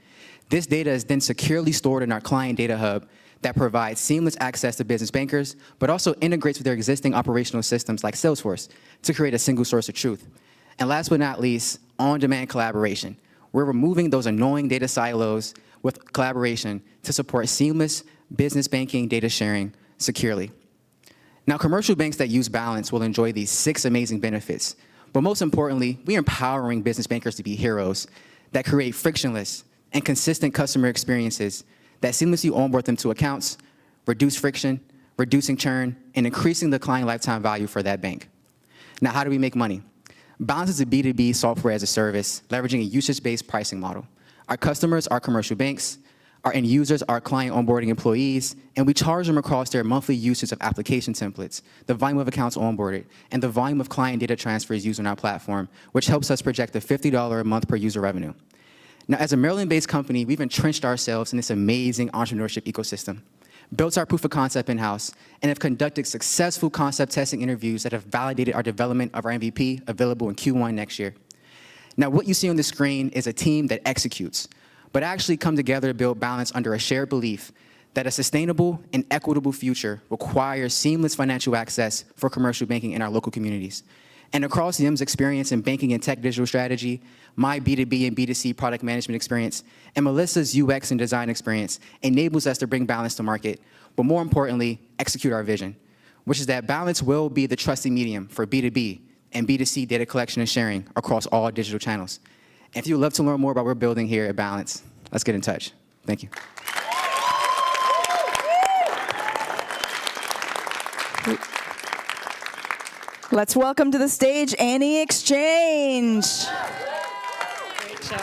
This data is then securely stored in our client data hub that provides seamless access to business bankers, but also integrates with their existing operational systems like Salesforce to create a single source of truth. And last but not least, on-demand collaboration. We're removing those annoying data silos with collaboration to support seamless business banking data sharing securely. Now, commercial banks that use Balance will enjoy these 6 amazing benefits. But most importantly, we are empowering business bankers to be heroes that create frictionless and consistent customer experiences that seamlessly onboard them to accounts, reduce friction, reducing churn, and increasing the client lifetime value for that bank. Now, how do we make money? Balance is a B2B software as a service, leveraging a usage-based pricing model. Our customers are commercial banks, our end users are client onboarding employees, and we charge them across their monthly usage of application templates, the volume of accounts onboarded, and the volume of client data transfers used on our platform, which helps us project a $50 a month per user revenue. Now, as a Maryland-based company, we've entrenched ourselves in this amazing entrepreneurship ecosystem, built our proof of concept in-house, and have conducted successful concept testing interviews that have validated our development of our MVP, available in Q1 next year. Now, what you see on the screen is a team that executes, but actually come together to build Balance under a shared belief that a sustainable and equitable future requires seamless financial access for commercial banking in our local communities. And across Yim's experience in banking and tech digital strategy, my B2B and B2C product management experience, and Melissa's UX and design experience enables us to bring Balance to market, but more importantly, execute our vision, which is that Balance will be the trusted medium for B2B and B2C data collection and sharing across all digital channels. And if you'd love to learn more about what we're building here at Balance, let's get in touch. Thank you. Let's welcome to the stage Annie Exchange. Great show.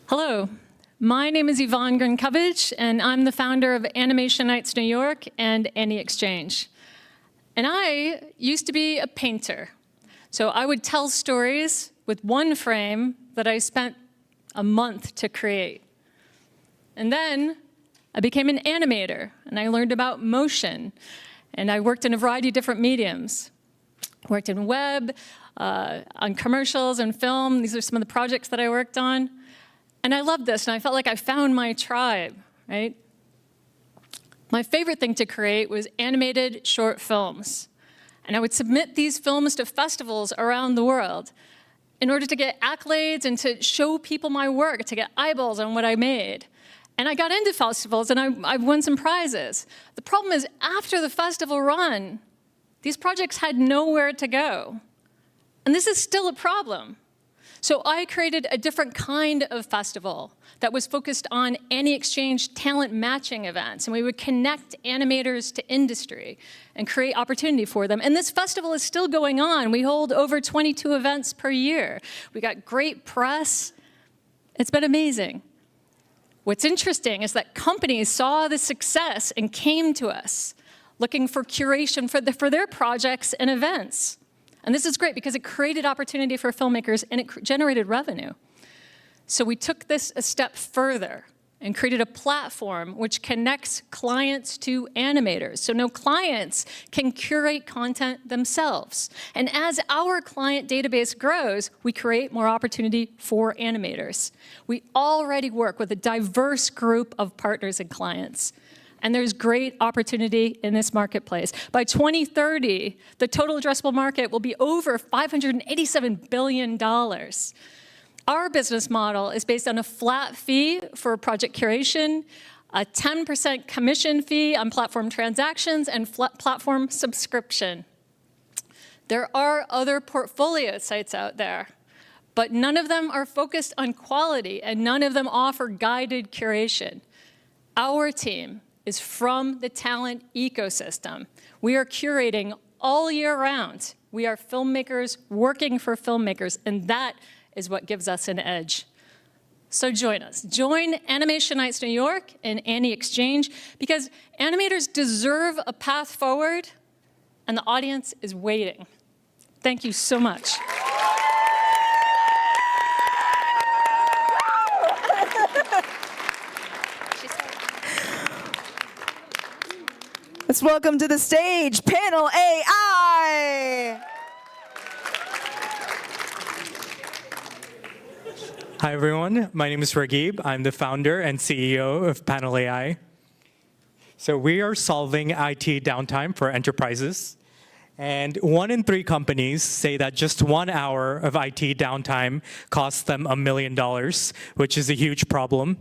Hello, my name is Yvonne Grinkovich, and I'm the founder of Animation Nights New York and Annie Exchange. And I used to be a painter. So I would tell stories with one frame that I spent a month to create. And then I became an animator, and I learned about motion. And I worked in a variety of different mediums. Worked in web, on commercials and film. These are some of the projects that I worked on. And I loved this, and I felt like I found my tribe, right? My favorite thing to create was animated short films. And I would submit these films to festivals around the world in order to get accolades and to show people my work, to get eyeballs on what I made. And I got into festivals, and I won some prizes. The problem is, after the festival run, these projects had nowhere to go. And this is still a problem. So I created a different kind of festival that was focused on Annie Exchange talent matching events. And we would connect animators to industry and create opportunity for them. And this festival is still going on. We hold over 22 events per year. We got great press. It's been amazing. What's interesting is that companies saw the success and came to us looking for curation for their projects and events. And this is great because it created opportunity for filmmakers and it generated revenue. So we took this a step further and created a platform which connects clients to animators. So now clients can curate content themselves. And as our client database grows, we create more opportunity for animators. We already work with a diverse group of partners and clients. And there's great opportunity in this marketplace. By 2030, the total addressable market will be over $587 billion. Our business model is based on a flat fee for project curation, a 10% commission fee on platform transactions, and platform subscription. There are other portfolio sites out there, but none of them are focused on quality, and none of them offer guided curation. Our team is from the talent ecosystem. We are curating all year round. We are filmmakers working for filmmakers, and that is what gives us an edge. So join us. Join Animation Nights New York and Annie Exchange, because animators deserve a path forward, and the audience is waiting. Thank you so much. Let's welcome to the stage Panel AI. Hi, everyone. My name is Raghib. I'm the founder and CEO of Panacea. So we are solving IT downtime for enterprises. And 1 in 3 companies say that just 1 hour of IT downtime costs them $1 million, which is a huge problem.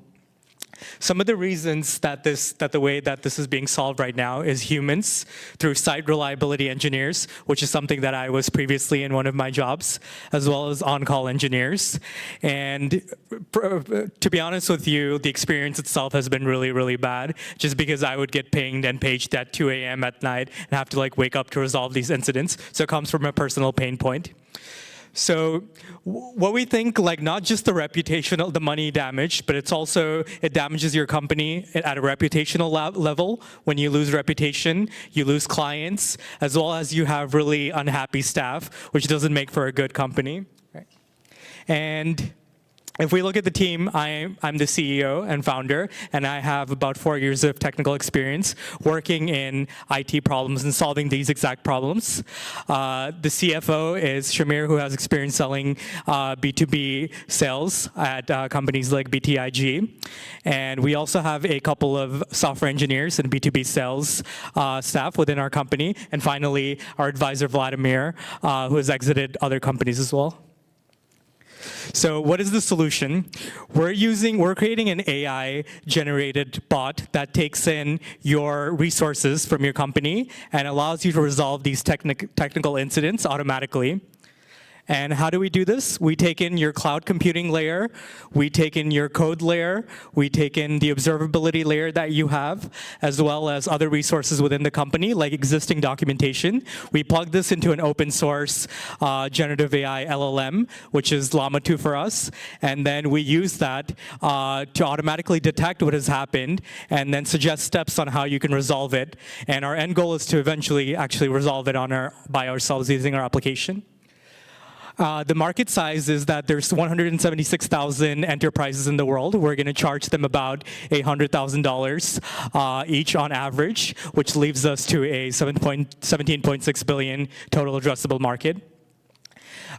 Some of the reasons that the way that this is being solved right now is humans through site reliability engineers, which is something that I was previously in one of my jobs, as well as on-call engineers. And to be honest with you, the experience itself has been really, really bad, just because I would get pinged and paged at 2 a.m. at night and have to wake up to resolve these incidents. So it comes from a personal pain point. So what we think, not just the reputational, the money damage, but it damages your company at a reputational level. When you lose reputation, you lose clients, as well as you have really unhappy staff, which doesn't make for a good company. Right? And if we look at the team, I'm the CEO and founder, and I have about 4 years of technical experience working in IT problems and solving these exact problems. The CFO is Shamir, who has experience selling B2B sales at companies like BTIG. And we also have a couple of software engineers and B2B sales staff within our company. And finally, our advisor, Vladimir, who has exited other companies as well. So what is the solution? We're creating an AI-generated bot that takes in your resources from your company and allows you to resolve these technical incidents automatically. And how do we do this? We take in your cloud computing layer, we take in your code layer, we take in the observability layer that you have, as well as other resources within the company, like existing documentation. We plug this into an open source generative AI LLM, which is Llama 2 for us, and then we use that to automatically detect what has happened and then suggest steps on how you can resolve it. And our end goal is to eventually actually resolve it by ourselves using our application. The market size is that there's 176,000 enterprises in the world. We're going to charge them about $100,000 each on average, which leaves us to a 17.6 billion total addressable market.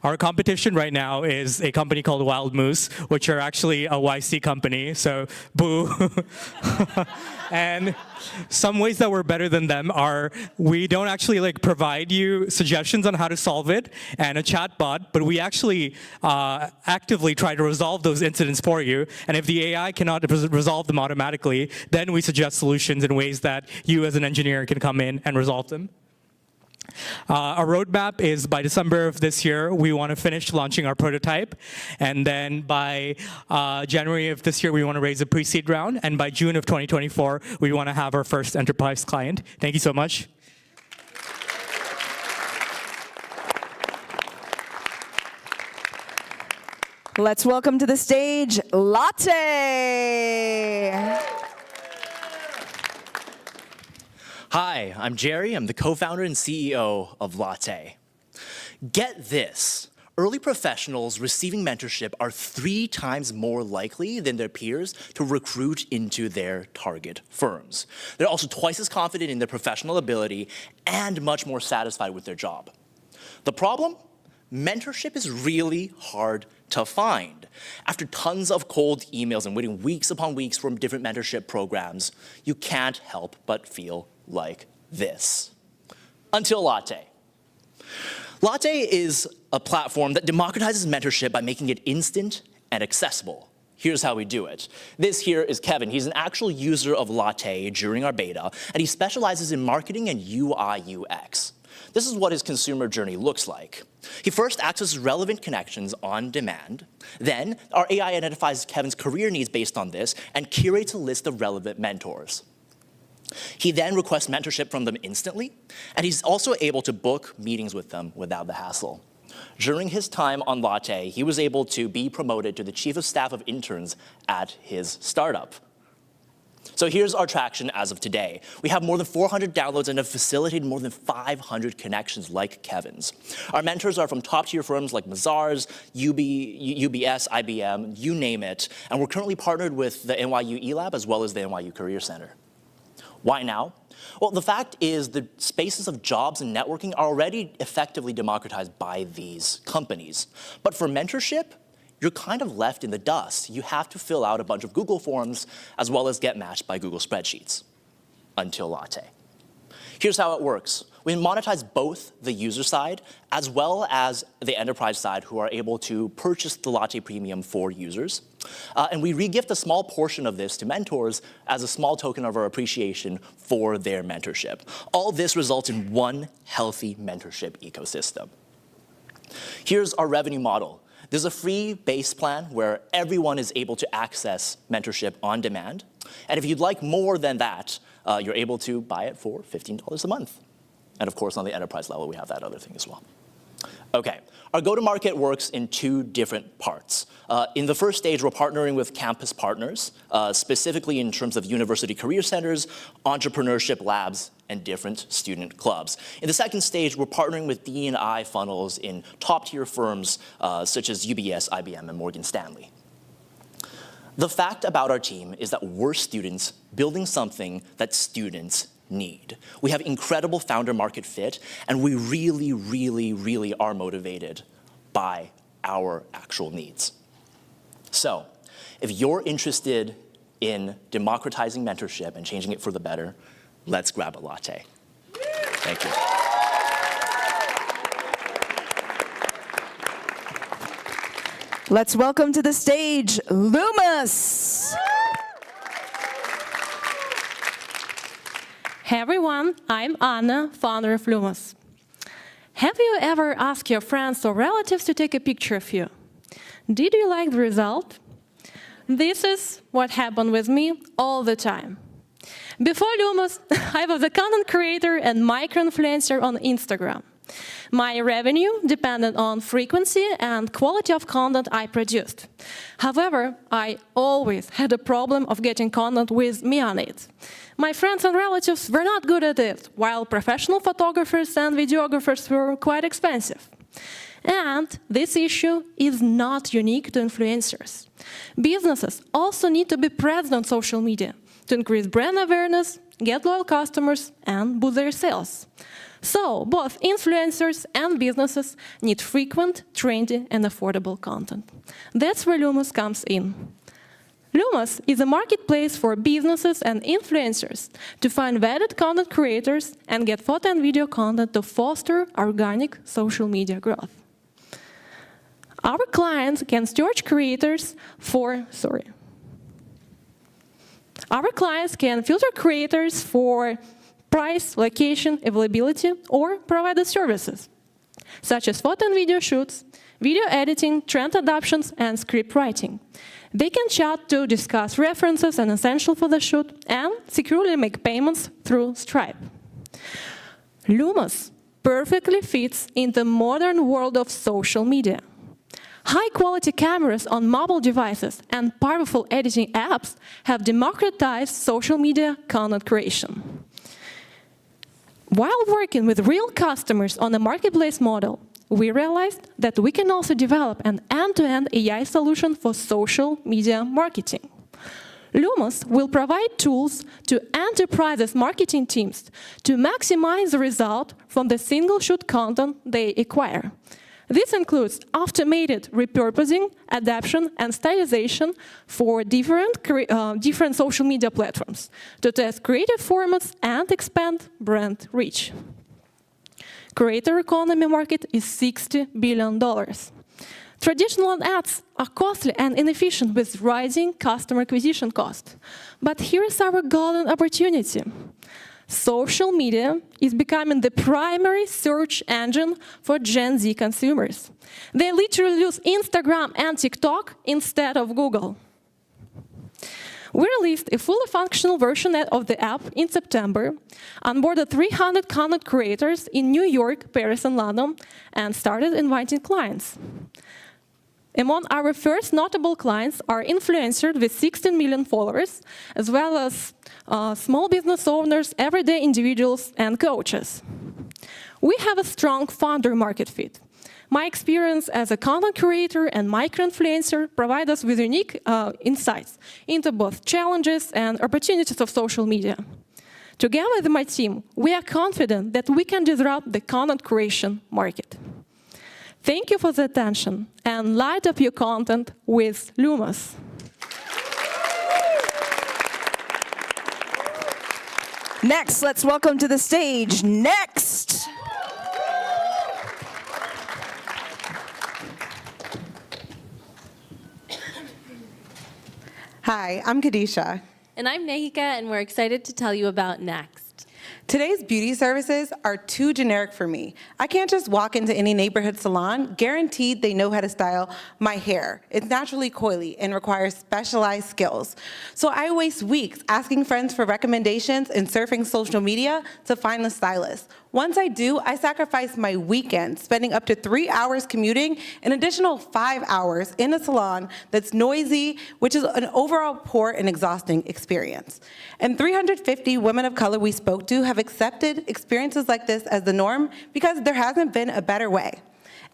Our competition right now is a company called Wild Moose, which are actually a YC company, so boo. And some ways that we're better than them are we don't actually provide you suggestions on how to solve it and a chatbot, but we actually actively try to resolve those incidents for you. And if the AI cannot resolve them automatically, then we suggest solutions in ways that you as an engineer can come in and resolve them. Our roadmap is by December of this year, we want to finish launching our prototype. And then by January of this year, we want to raise a pre-seed round. And by June of 2024, we want to have our first enterprise client. Thank you so much. Let's welcome to the stage, Latte. Hi, I'm Jerry. I'm the co-founder and CEO of Latte. Get this. Early professionals receiving mentorship are 3 times more likely than their peers to recruit into their target firms. They're also twice as confident in their professional ability and much more satisfied with their job. The problem? Mentorship is really hard to find. After tons of cold emails and waiting weeks upon weeks for different mentorship programs, you can't help but feel like this. Until Latte. Latte is a platform that democratizes mentorship by making it instant and accessible. Here's how we do it. This here is Kevin. He's an actual user of Latte during our beta, and he specializes in marketing and UI UX. This is what his consumer journey looks like. He first accesses relevant connections on demand. Then, our AI identifies Kevin's career needs based on this and curates a list of relevant mentors. He then requests mentorship from them instantly, and he's also able to book meetings with them without the hassle. During his time on Latte, he was able to be promoted to the chief of staff of interns at his startup. So here's our traction as of today. We have more than 400 downloads and have facilitated more than 500 connections like Kevin's. Our mentors are from top-tier firms like Mazars, UBS, IBM, you name it, and we're currently partnered with the NYU eLab as well as the NYU Career Center. Why now? Well, the fact is the spaces of jobs and networking are already effectively democratized by these companies. But for mentorship, you're kind of left in the dust. You have to fill out a bunch of Google forms as well as get matched by Google spreadsheets until Latte. Here's how it works. We monetize both the user side as well as the enterprise side who are able to purchase the Latte Premium for users. And we regift a small portion of this to mentors as a small token of our appreciation for their mentorship. All this results in one healthy mentorship ecosystem. Here's our revenue model. There's a free base plan where everyone is able to access mentorship on demand. And if you'd like more than that, you're able to buy it for $15 a month. And of course, on the enterprise level, we have that other thing as well. Okay, our go-to-market works in two different parts. In the first stage, we're partnering with campus partners, specifically in terms of university career centers, entrepreneurship labs, and different student clubs. In the second stage, we're partnering with D&I funnels in top-tier firms such as UBS, IBM, and Morgan Stanley. The fact about our team is that we're students building something that students need. We have incredible founder market fit, and we really, really, really are motivated by our actual needs. So, if you're interested in democratizing mentorship and changing it for the better, let's grab a latte. Thank you. Let's welcome to the stage, Lumpsum. Hey everyone, I'm Anna, founder of Lumpsum. Have you ever asked your friends or relatives to take a picture of you? Did you like the result? This is what happened with me all the time. Before Lumpsum, I was a content creator and micro-influencer on Instagram. My revenue depended on frequency and quality of content I produced. However, I always had a problem of getting content with me on it. My friends and relatives were not good at it, while professional photographers and videographers were quite expensive. And this issue is not unique to influencers. Businesses also need to be present on social media to increase brand awareness, get loyal customers, and boost their sales. So, both influencers and businesses need frequent, trendy, and affordable content. That's where Lumpsum comes in. Lumpsum is a marketplace for businesses and influencers to find valid content creators and get photo and video content to foster organic social media growth. Our clients can search creators for, Our clients can filter creators for price, location, availability, or provided services, such as photo and video shoots, video editing, trend adoptions, and script writing. They can chat to discuss references and essentials for the shoot, and securely make payments through Stripe. Lumpsum perfectly fits in the modern world of social media. High-quality cameras on mobile devices and powerful editing apps have democratized social media content creation. While working with real customers on a marketplace model, we realized that we can also develop an end-to-end AI solution for social media marketing. Lumpsum will provide tools to enterprises marketing teams to maximize the result from the single-shoot content they acquire. This includes automated repurposing, adaptation, and stylization for different social media platforms to test creative formats and expand brand reach. Creator economy market is $60 billion. Traditional ads are costly and inefficient with rising customer acquisition costs. But here is our golden opportunity. Social media is becoming the primary search engine for Gen Z consumers. They literally use Instagram and TikTok instead of Google. We released a fully functional version of the app in September, onboarded 300 content creators in New York, Paris, and London, and started inviting clients. Among our first notable clients are influencers with 16 million followers, as well as small business owners, everyday individuals, and coaches. We have a strong founder market fit. My experience as a content creator and micro-influencer provide us with unique insights into both challenges and opportunities of social media. Together with my team, we are confident that we can disrupt the content creation market. Thank you for the attention, and light up your content with Lumos. Next, let's welcome to the stage, Next. Hi, I'm Kadisha. And I'm Nahika, and we're excited to tell you about Next. Today's beauty services are too generic for me. I can't just walk into any neighborhood salon, guaranteed they know how to style my hair. It's naturally coily and requires specialized skills. So I waste weeks asking friends for recommendations and surfing social media to find the stylist. Once I do, I sacrifice my weekend, spending up to 3 hours commuting, an additional 5 hours in a salon that's noisy, which is an overall poor and exhausting experience. And 350 women of color we spoke to have accepted experiences like this as the norm because there hasn't been a better way.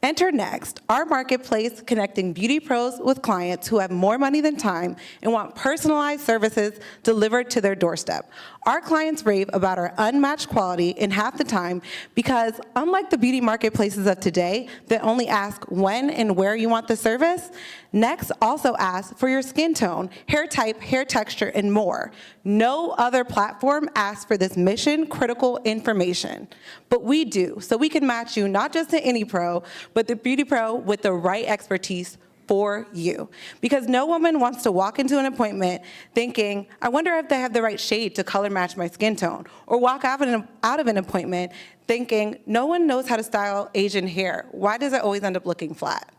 Enter Next, our marketplace connecting beauty pros with clients who have more money than time and want personalized services delivered to their doorstep. Our clients rave about our unmatched quality in half the time because unlike the beauty marketplaces of today that only ask when and where you want the service, Next also asks for your skin tone, hair type, hair texture, and more. No other platform asks for this mission-critical information, but we do, so we can match you not just to any pro, but the beauty pro with the right expertise for you. Because no woman wants to walk into an appointment thinking, I wonder if they have the right shade to color match my skin tone, or walk out of an appointment thinking, no one knows how to style Asian hair. Why does it always end up looking flat?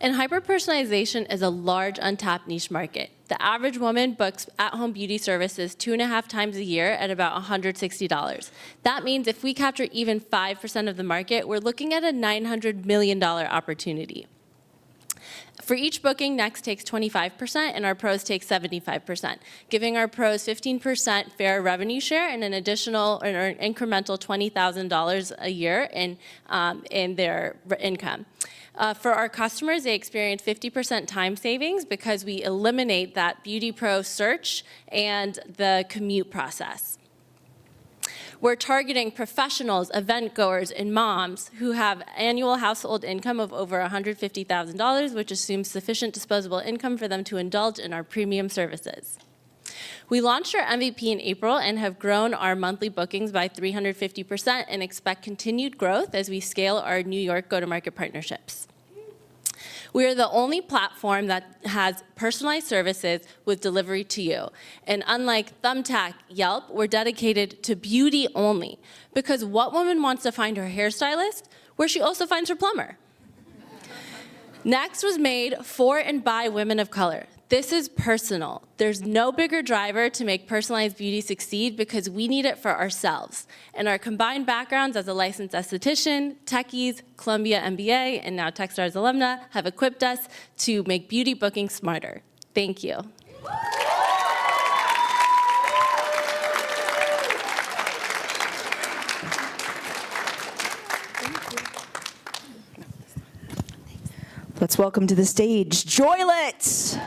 And hyper-personalization is a large untapped niche market. The average woman books at-home beauty services 2.5 times a year at about $160. That means if we capture even 5% of the market, we're looking at a $900 million opportunity. For each booking, Next takes 25% and our pros take 75%, giving our pros 15% fair revenue share and an additional or an incremental $20,000 a year in their income. For our customers, they experience 50% time savings because we eliminate that beauty pro search and the commute process. We're targeting professionals, event goers, and moms who have annual household income of over $150,000, which assumes sufficient disposable income for them to indulge in our premium services. We launched our MVP in April and have grown our monthly bookings by 350% and expect continued growth as we scale our New York go-to-market partnerships. We are the only platform that has personalized services with delivery to you. And unlike Thumbtack, Yelp, we're dedicated to beauty only. Because what woman wants to find her hairstylist where she also finds her plumber? Next was made for and by women of color. This is personal. There's no bigger driver to make personalized beauty succeed because we need it for ourselves. And our combined backgrounds as a licensed esthetician, techies, Columbia MBA, and now Techstars alumna have equipped us to make beauty booking smarter. Thank you. Let's welcome to the stage, Joylet.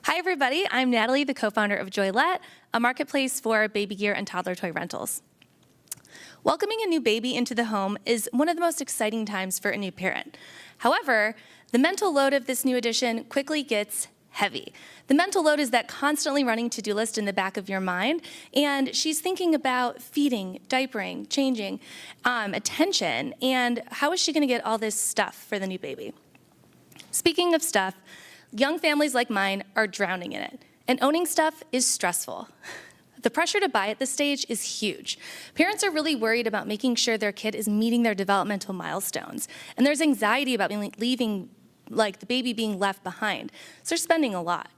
Hi, everybody. I'm Natalie, the co-founder of Joylet, a marketplace for baby gear and toddler toy rentals. Welcoming a new baby into the home is one of the most exciting times for a new parent. However, the mental load of this new addition quickly gets heavy. The mental load is that constantly running to-do list in the back of your mind, and she's thinking about feeding, diapering, changing, attention, and how is she gonna get all this stuff for the new baby? Speaking of stuff, young families like mine are drowning in it, and owning stuff is stressful. The pressure to buy at this stage is huge. Parents are really worried about making sure their kid is meeting their developmental milestones, and there's anxiety about leaving, like the baby being left behind, so they're spending a lot.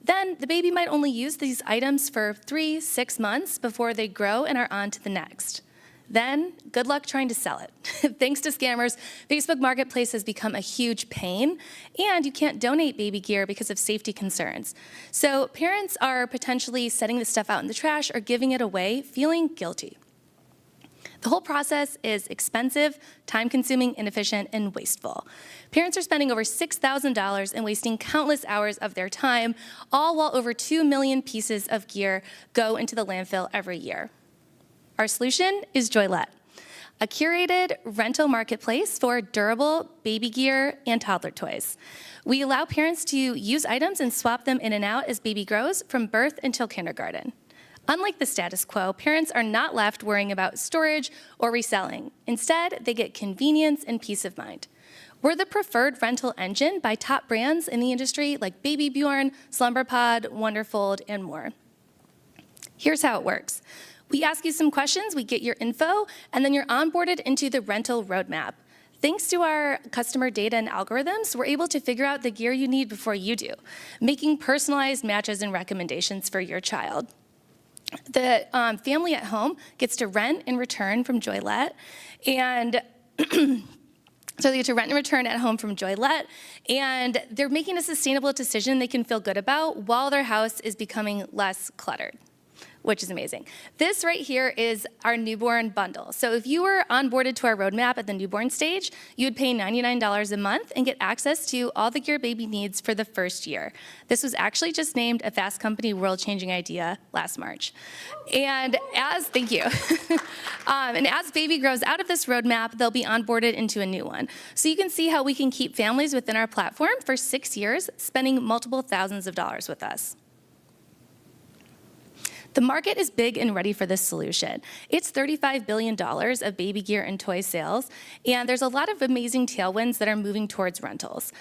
Then the baby might only use these items for 3-6 months before they grow and are on to the next. Then, good luck trying to sell it. Thanks to scammers, Facebook Marketplace has become a huge pain, and you can't donate baby gear because of safety concerns. So parents are potentially setting this stuff out in the trash or giving it away, feeling guilty. The whole process is expensive, time-consuming, inefficient, and wasteful. Parents are spending over $6,000 and wasting countless hours of their time, all while over 2 million pieces of gear go into the landfill every year. Our solution is Joylette, a curated rental marketplace for durable baby gear and toddler toys. We allow parents to use items and swap them in and out as baby grows from birth until kindergarten. Unlike the status quo, parents are not left worrying about storage or reselling. Instead, they get convenience and peace of mind. We're the preferred rental engine by top brands in the industry like Baby Bjorn, SlumberPod, Wonderfold, and more. Here's how it works. We ask you some questions, we get your info, and then you're onboarded into the rental roadmap. Thanks to our customer data and algorithms, we're able to figure out the gear you need before you do, making personalized matches and recommendations for your child. The family at home gets to rent and return from Joylette, and so they get to rent and return at home from Joylette, and they're making a sustainable decision they can feel good about while their house is becoming less cluttered, which is amazing. This right here is our newborn bundle. So if you were onboarded to our roadmap at the newborn stage, you would pay $99 a month and get access to all the gear baby needs for the first year. This was actually just named a Fast Company world-changing idea last March. And thank you. And as baby grows out of this roadmap, they'll be onboarded into a new one. So you can see how we can keep families within our platform for 6 years, spending multiple thousands of dollars with us. The market is big and ready for this solution. It's $35 billion of baby gear and toy sales, and there's a lot of amazing tailwinds that are moving towards rentals.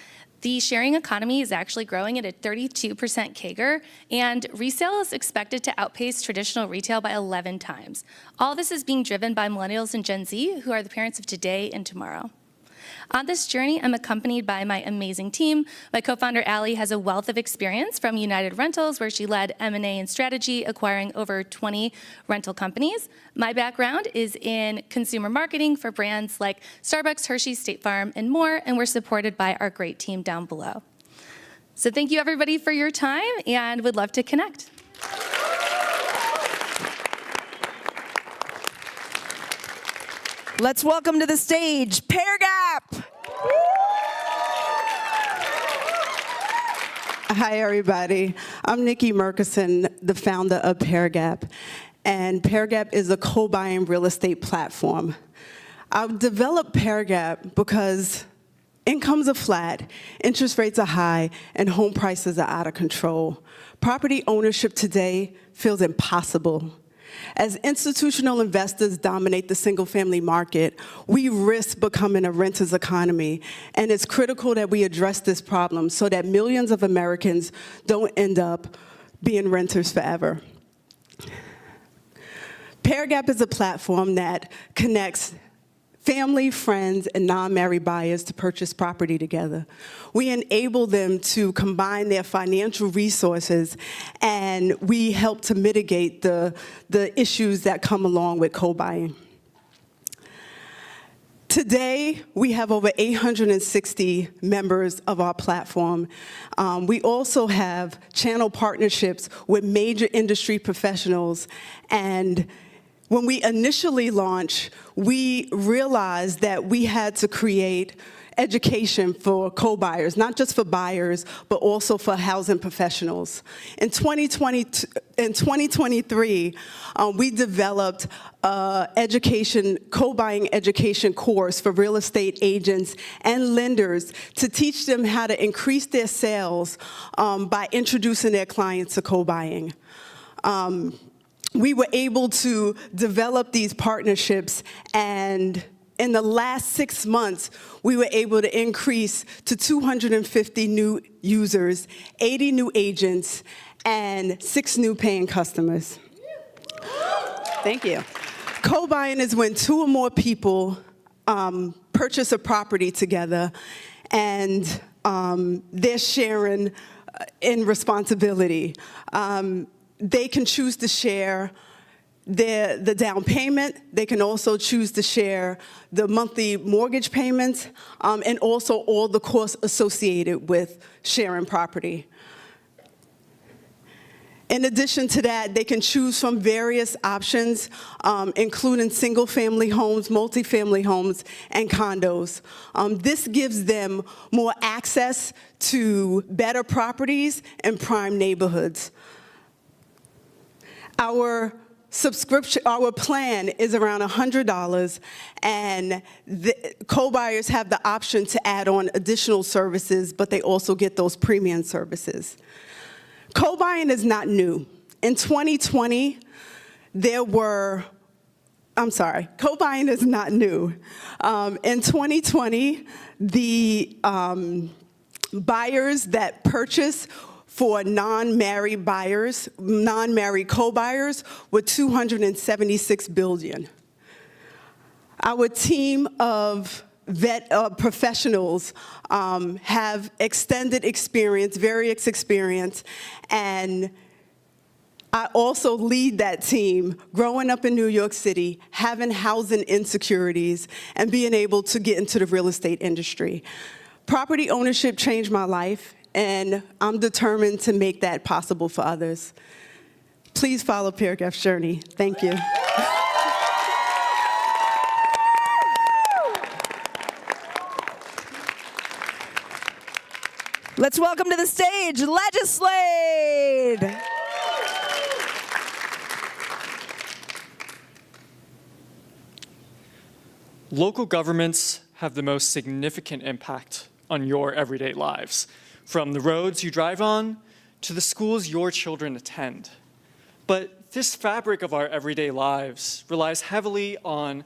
The sharing economy is actually growing at a 32% CAGR, and resale is expected to outpace traditional retail by 11 times. All this is being driven by millennials and Gen Z, who are the parents of today and tomorrow. On this journey, I'm accompanied by my amazing team. My co-founder, Allie, has a wealth of experience from United Rentals, where she led M&A and strategy, acquiring over 20 rental companies. My background is in consumer marketing for brands like Starbucks, Hershey, State Farm, and more, and we're supported by our great team down below. So thank you, everybody, for your time, and would love to connect. Let's welcome to the stage, PairGap. Hi, everybody. I'm Nikki Murkison, the founder of PairGap. And PairGap is a co-buying real estate platform. I've developed PairGap because incomes are flat, interest rates are high, and home prices are out of control. Property ownership today feels impossible. As institutional investors dominate the single-family market, we risk becoming a renter's economy, and it's critical that we address this problem so that millions of Americans don't end up being renters forever. PairGap is a platform that connects family, friends, and non-married buyers to purchase property together. We enable them to combine their financial resources, and we help to mitigate the issues that come along with co-buying. Today, we have over 860 members of our platform. We also have channel partnerships with major industry professionals, and when we initially launched, we realized that we had to create education for co-buyers, not just for buyers, but also for housing professionals. In 2023, we developed co-buying education course for real estate agents and lenders to teach them how to increase their sales by introducing their clients to co-buying. We were able to develop these partnerships, and in the last 6 months, we were able to increase to 250 new users, 80 new agents, and 6 new paying customers. Thank you. Co-buying is when 2 or more people purchase a property together, and they're sharing in responsibility. They can choose to share the down payment. They can also choose to share the monthly mortgage payments, and also all the costs associated with sharing property. In addition to that, they can choose from various options, including single-family homes, multifamily homes, and condos. This gives them more access to better properties and prime neighborhoods. Our subscription, our plan is around $100, and the co-buyers have the option to add on additional services, but they also get those premium services. Co-buying is not new. In 2020, co-buying is not new. In 2020, the buyers that purchase for non-married buyers, non-married co-buyers, were 276 billion. Our team of professionals have extended experience, various experience, and I also lead that team, growing up in New York City, having housing insecurities, and being able to get into the real estate industry. Property ownership changed my life, and I'm determined to make that possible for others. Please follow Paragraph's journey. Thank you. Let's welcome to the stage, Legislate! Local governments have the most significant impact on your everyday lives, from the roads you drive on to the schools your children attend. But this fabric of our everyday lives relies heavily on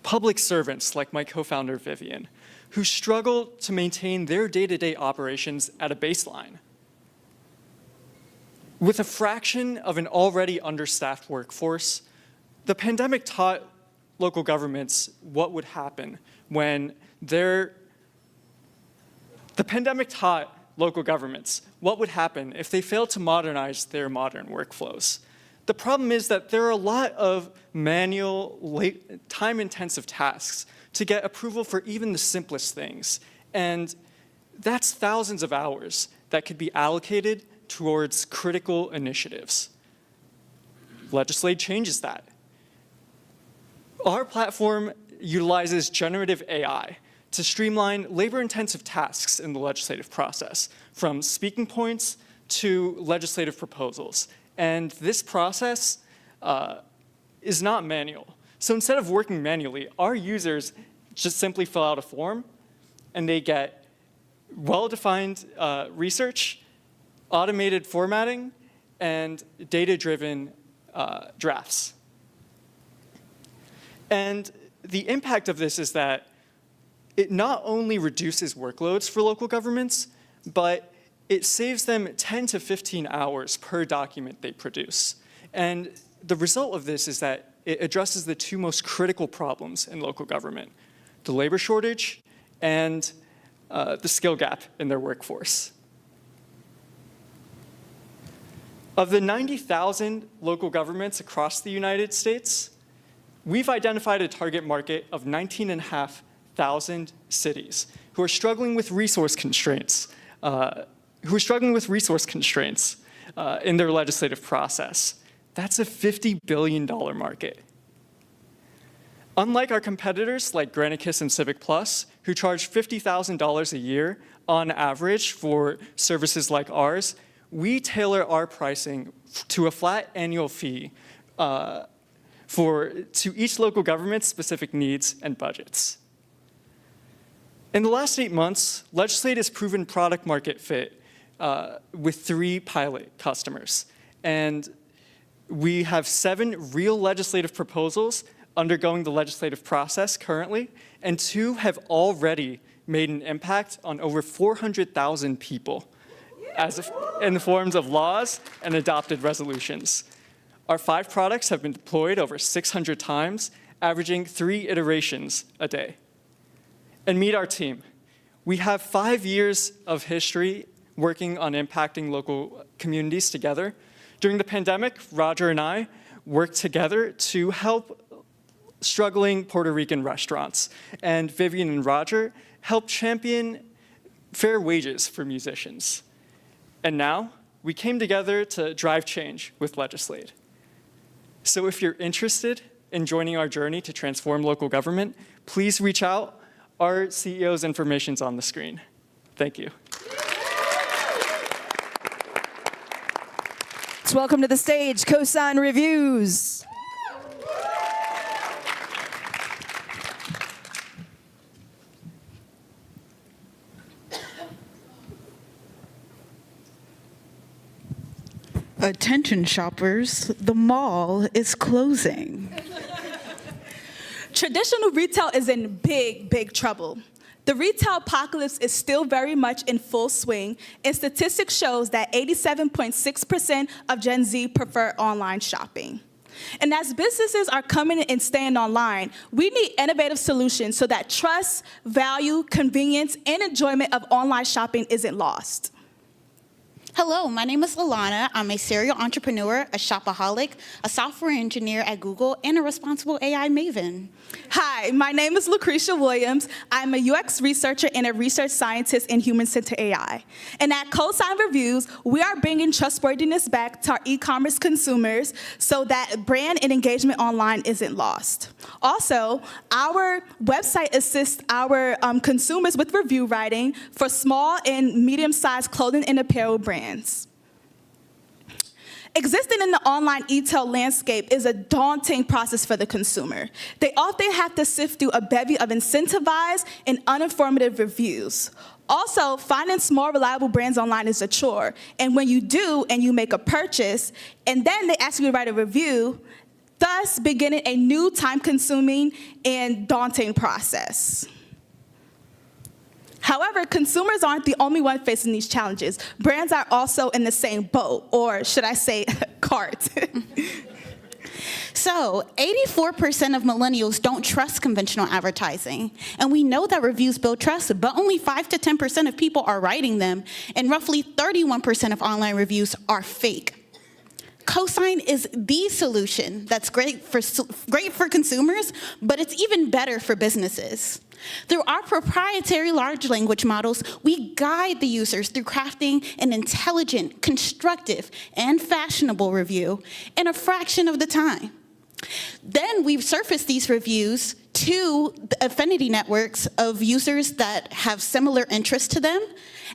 public servants like my co-founder Vivian, who struggle to maintain their day-to-day operations at a baseline. With a fraction of an already understaffed workforce, the pandemic taught local governments what would happen when if they failed to modernize their modern workflows. The problem is that there are a lot of manual, time-intensive tasks to get approval for even the simplest things. And that's thousands of hours that could be allocated towards critical initiatives. Legislate changes that. Our platform utilizes generative AI to streamline labor-intensive tasks in the legislative process, from speaking points to legislative proposals. And this process is not manual. So instead of working manually, our users just simply fill out a form, and they get well-defined research, automated formatting, and data-driven drafts. And the impact of this is that it not only reduces workloads for local governments, but it saves them 10 to 15 hours per document they produce. And the result of this is that it addresses the two most critical problems in local government: the labor shortage and the skill gap in their workforce. Of the 90,000 local governments across the United States, we've identified a target market of 19,500 cities who are struggling with resource constraints, in their legislative process. That's a $50 billion market. Unlike our competitors like Granicus and Civic Plus, who charge $50,000 a year on average for services like ours, we tailor our pricing to a flat annual fee to each local government's specific needs and budgets. In the last 8 months, Legislate has proven product market fit with 3 pilot customers. And we have 7 real legislative proposals undergoing the legislative process currently, and 2 have already made an impact on over 400,000 people in the forms of laws and adopted resolutions. Our 5 products have been deployed over 600 times, averaging 3 iterations a day. And meet our team. We have 5 years of history working on impacting local communities together. During the pandemic, Roger and I worked together to help struggling Puerto Rican restaurants. And Vivian and Roger helped champion fair wages for musicians. And now, we came together to drive change with Legislate. So if you're interested in joining our journey to transform local government, please reach out. Our CEO's information's on the screen. Thank you. Let's welcome to the stage Cosign Reviews. Attention shoppers, the mall is closing. Traditional retail is in big, big trouble. The retail apocalypse is still very much in full swing, and statistics shows that 87.6% of Gen Z prefer online shopping. And as businesses are coming and staying online, we need innovative solutions so that trust, value, convenience, and enjoyment of online shopping isn't lost. Hello, my name is Alana. I'm a serial entrepreneur, a shopaholic, a software engineer at Google, and a responsible AI maven. Hi, my name is Lucretia Williams. I'm a UX researcher and a research scientist in human-centered AI. And at Cosign Reviews, we are bringing trustworthiness back to our e-commerce consumers so that brand and engagement online isn't lost. Also, our website assists our consumers with review writing for small and medium-sized clothing and apparel brands. Existing in the online e-tail landscape is a daunting process for the consumer. They often have to sift through a bevy of incentivized and uninformative reviews. Also, finding small, reliable brands online is a chore. And when you do and you make a purchase, and then they ask you to write a review, thus beginning a new time-consuming and daunting process. However, consumers aren't the only one facing these challenges. Brands are also in the same boat, or should I say, cart. So, 84% of millennials don't trust conventional advertising. And we know that reviews build trust, but only 5 to 10% of people are writing them, and roughly 31% of online reviews are fake. Cosign is the solution that's great for consumers, but it's even better for businesses. Through our proprietary large language models, we guide the users through crafting an intelligent, constructive, and fashionable review in a fraction of the time. Then we surface these reviews to the affinity networks of users that have similar interests to them,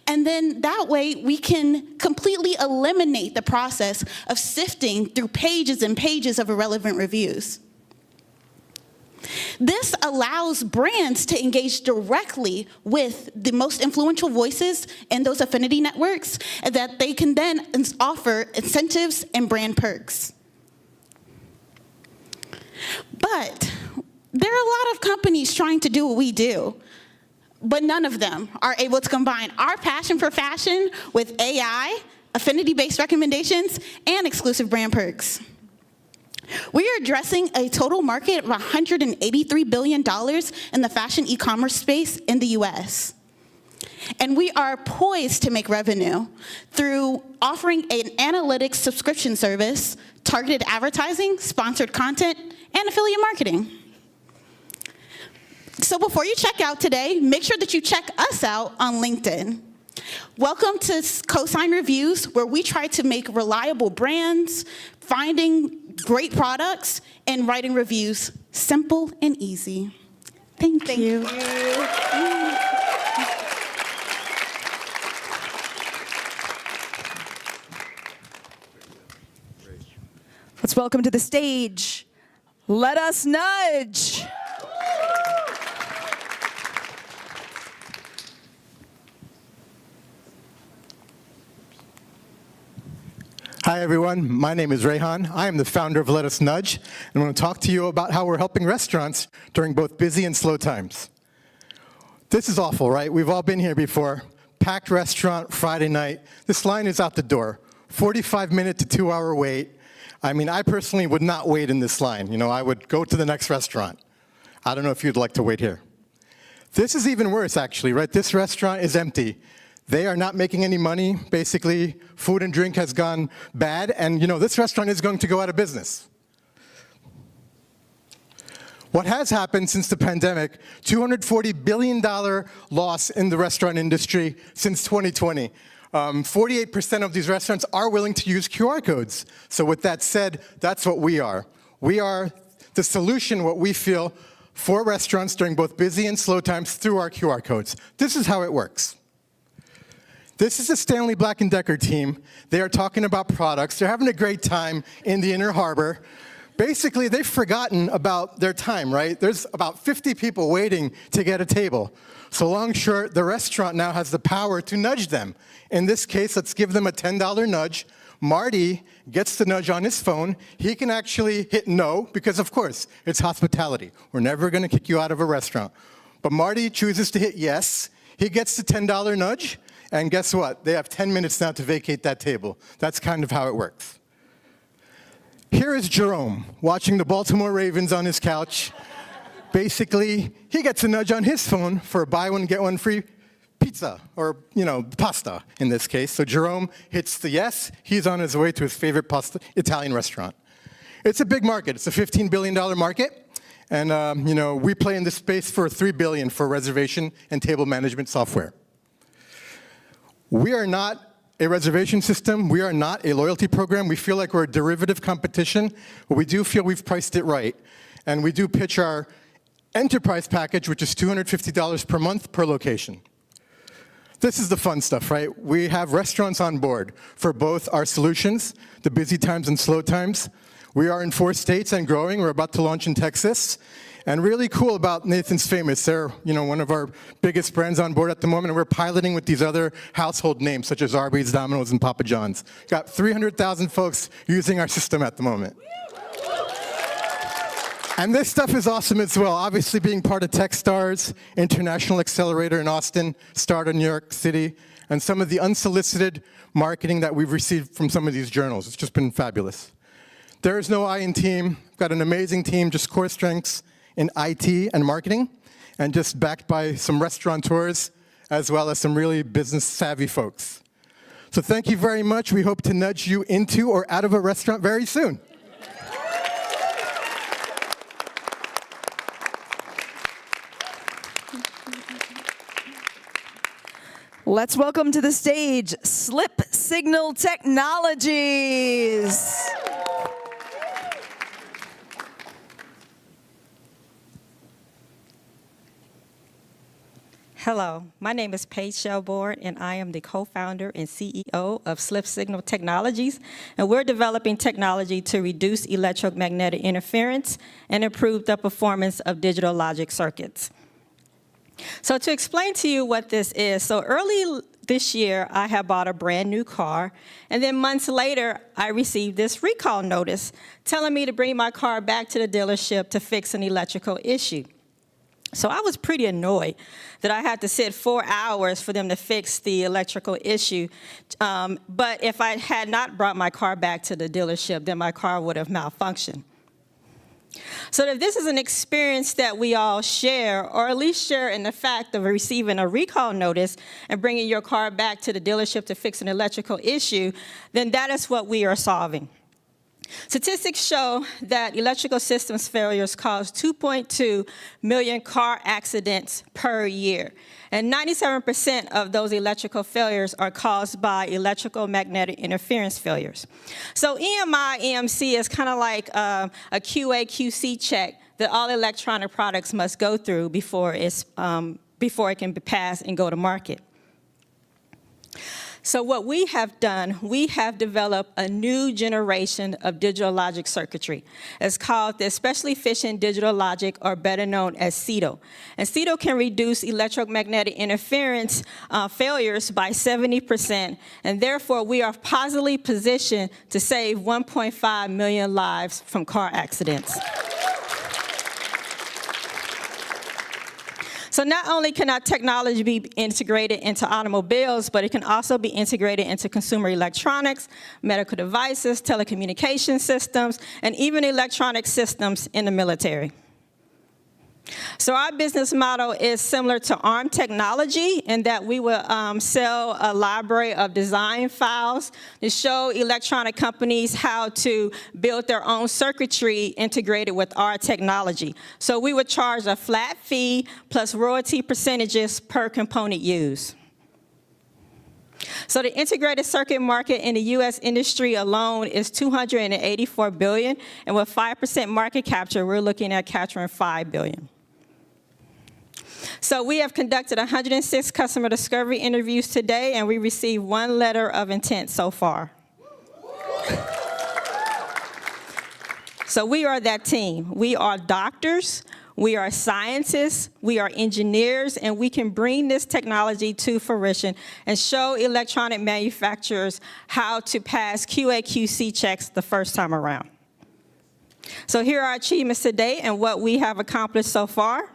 and then that way we can completely eliminate the process of sifting through pages and pages of irrelevant reviews. This allows brands to engage directly with the most influential voices in those affinity networks that they can then offer incentives and brand perks. But there are a lot of companies trying to do what we do, but none of them are able to combine our passion for fashion with AI, affinity-based recommendations, and exclusive brand perks. We are addressing a total market of $183 billion in the fashion e-commerce space in the US. And we are poised to make revenue through offering an analytics subscription service, targeted advertising, sponsored content, and affiliate marketing. So before you check out today, make sure that you check us out on LinkedIn. Welcome to Cosign Reviews, where we try to make reliable brands, finding great products, and writing reviews simple and easy. Thank you. Let's welcome to the stage, Let Us Nudge. Hi, everyone. My name is Rehan. I am the founder of Let Us Nudge, and I want to talk to you about how we're helping restaurants during both busy and slow times. This is awful, right? We've all been here before. Packed restaurant, Friday night. This line is out the door. 45-minute to 2-hour wait. I mean, I personally would not wait in this line. You know, I would go to the next restaurant. I don't know if you'd like to wait here. This is even worse, actually, right? This restaurant is empty. They are not making any money. Basically, food and drink has gone bad, and you know, this restaurant is going to go out of business. What has happened since the pandemic, $240 billion loss in the restaurant industry since 2020. 48% of these restaurants are willing to use QR codes. So with that said, that's what we are. We are the solution, what we feel, for restaurants during both busy and slow times through our QR codes. This is how it works. This is the Stanley Black & Decker team. They are talking about products. They're having a great time in the Inner Harbor. Basically, they've forgotten about their time, right? There's about 50 people waiting to get a table. So long short, the restaurant now has the power to nudge them. In this case, let's give them a $10 nudge. Marty gets the nudge on his phone. He can actually hit no, because of course, it's hospitality. We're never gonna kick you out of a restaurant. But Marty chooses to hit yes. He gets the $10 nudge, and guess what? They have 10 minutes now to vacate that table. That's kind of how it works. Here is Jerome watching the Baltimore Ravens on his couch. Basically, he gets a nudge on his phone for a buy one, get one free pizza, or, pasta in this case. So Jerome hits the yes. He's on his way to his favorite Italian restaurant. It's a big market. It's a $15 billion market. And, we play in this space for $3 billion for reservation and table management software. We are not a reservation system. We are not a loyalty program. We feel like we're a derivative competition, but we do feel we've priced it right. And we do pitch our enterprise package, which is $250 per month per location. This is the fun stuff, right? We have restaurants on board for both our solutions, the busy times and slow times. We are in 4 states and growing. We're about to launch in Texas. And really cool about Nathan's Famous, they're one of our biggest brands on board at the moment, and we're piloting with these other household names such as Arby's, Domino's, and Papa John's. Got 300,000 folks using our system at the moment. And this stuff is awesome as well. Obviously being part of Techstars, International Accelerator in Austin, Startup in New York City, and some of the unsolicited marketing that we've received from some of these journals. It's just been fabulous. There is no I in team. Got an amazing team, just core strengths in IT and marketing, and just backed by some restaurateurs, as well as some really business-savvy folks. So thank you very much. We hope to nudge you into or out of a restaurant very soon. Let's welcome to the stage Slip Signal Technologies. Hello, my name is Paige Shelbourne, and I am the co-founder and CEO of Slip Signal Technologies, and we're developing technology to reduce electromagnetic interference and improve the performance of digital logic circuits. So to explain to you what this is, so early this year, I had bought a brand new car, and then months later, I received this recall notice telling me to bring my car back to the dealership to fix an electrical issue. So I was pretty annoyed that I had to sit 4 hours for them to fix the electrical issue. But if I had not brought my car back to the dealership, then my car would have malfunctioned. So if this is an experience that we all share, or at least share in the fact of receiving a recall notice and bringing your car back to the dealership to fix an electrical issue, then that is what we are solving. Statistics show that electrical systems failures cause 2.2 million car accidents per year. And 97% of those electrical failures are caused by electrical magnetic interference failures. So EMI, EMC is kind of like a QA, QC check that all electronic products must go through before it can be passed and go to market. So what we have done, we have developed a new generation of digital logic circuitry. It's called the Especially Efficient Digital Logic, or better known as CEDO. And CEDO can reduce electromagnetic interference failures by 70%, and therefore we are positively positioned to save 1.5 million lives from car accidents. So not only can our technology be integrated into automobiles, but it can also be integrated into consumer electronics, medical devices, telecommunication systems, and even electronic systems in the military. So our business model is similar to ARM technology in that we will sell a library of design files to show electronic companies how to build their own circuitry integrated with our technology. So we would charge a flat fee plus royalty percentages per component used. So the integrated circuit market in the U.S. industry alone is $284 billion, and with 5% market capture, we're looking at capturing $5 billion. So we have conducted 106 customer discovery interviews today, and we received 1 letter of intent so far. So we are that team. We are doctors, we are scientists, we are engineers, and we can bring this technology to fruition and show electronic manufacturers how to pass QA/QC checks the first time around. So here are our achievements today and what we have accomplished so far.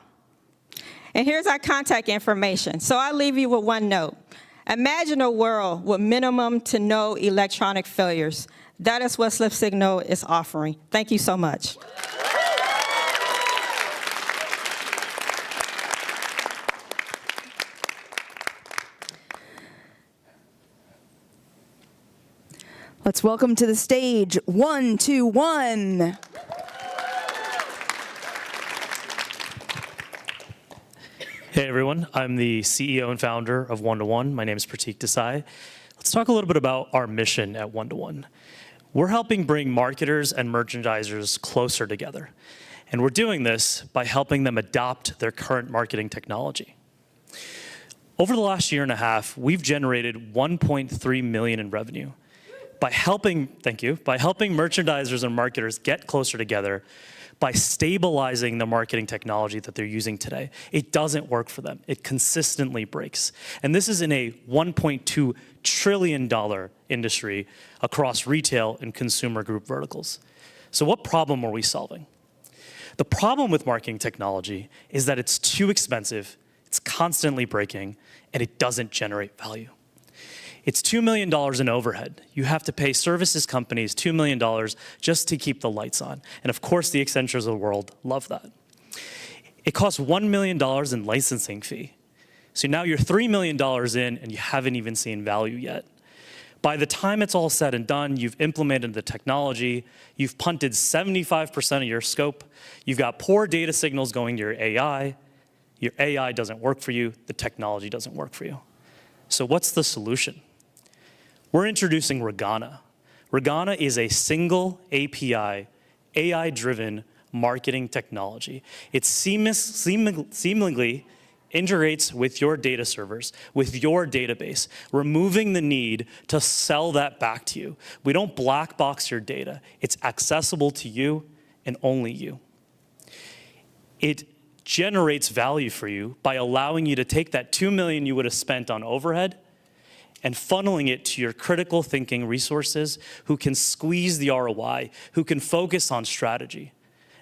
And here's our contact information. So I'll leave you with one note. Imagine a world with minimum to no electronic failures. That is what SlipSignal is offering. Thank you so much. Let's welcome to the stage 121. Hey everyone, I'm the CEO and founder of One-to-One. My name is Pratik Desai. Let's talk a little bit about our mission at One-to-One. We're helping bring marketers and merchandisers closer together. And we're doing this by helping them adopt their current marketing technology. Over the last year and a half, we've generated $1.3 million in revenue. By helping merchandisers and marketers get closer together, by stabilizing the marketing technology that they're using today. It doesn't work for them. It consistently breaks. And this is in a $1.2 trillion industry across retail and consumer group verticals. So what problem are we solving? The problem with marketing technology is that it's too expensive, it's constantly breaking, and it doesn't generate value. It's $2 million in overhead. You have to pay services companies $2 million just to keep the lights on. And of course, the Accentures of the world love that. It costs $1 million in licensing fee. So now you're $3 million in and you haven't even seen value yet. By the time it's all said and done, you've implemented the technology, you've punted 75% of your scope, you've got poor data signals going to your AI doesn't work for you, the technology doesn't work for you. So what's the solution? We're introducing Regana. Regana is a single API, AI-driven marketing technology. It seamlessly integrates with your data servers, with your database, removing the need to sell that back to you. We don't black box your data. It's accessible to you and only you. It generates value for you by allowing you to take that $2 million you would have spent on overhead and funneling it to your critical thinking resources who can squeeze the ROI, who can focus on strategy.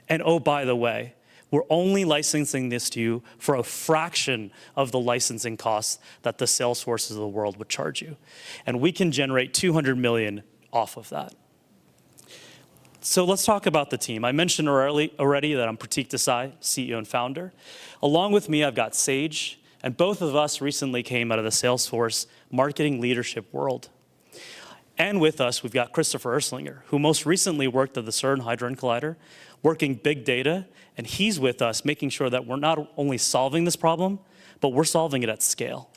And oh, by the way, we're only licensing this to you for a fraction of the licensing costs that the Salesforces of the world would charge you. And we can generate $200 million off of that. So let's talk about the team. I mentioned already that I'm Pratik Desai, CEO and founder. Along with me, I've got Sage, and both of us recently came out of the Salesforce marketing leadership world. And with us, we've got Christopher Erslinger, who most recently worked at the CERN Hadron Collider, working big data, and he's with us making sure that we're not only solving this problem, but we're solving it at scale.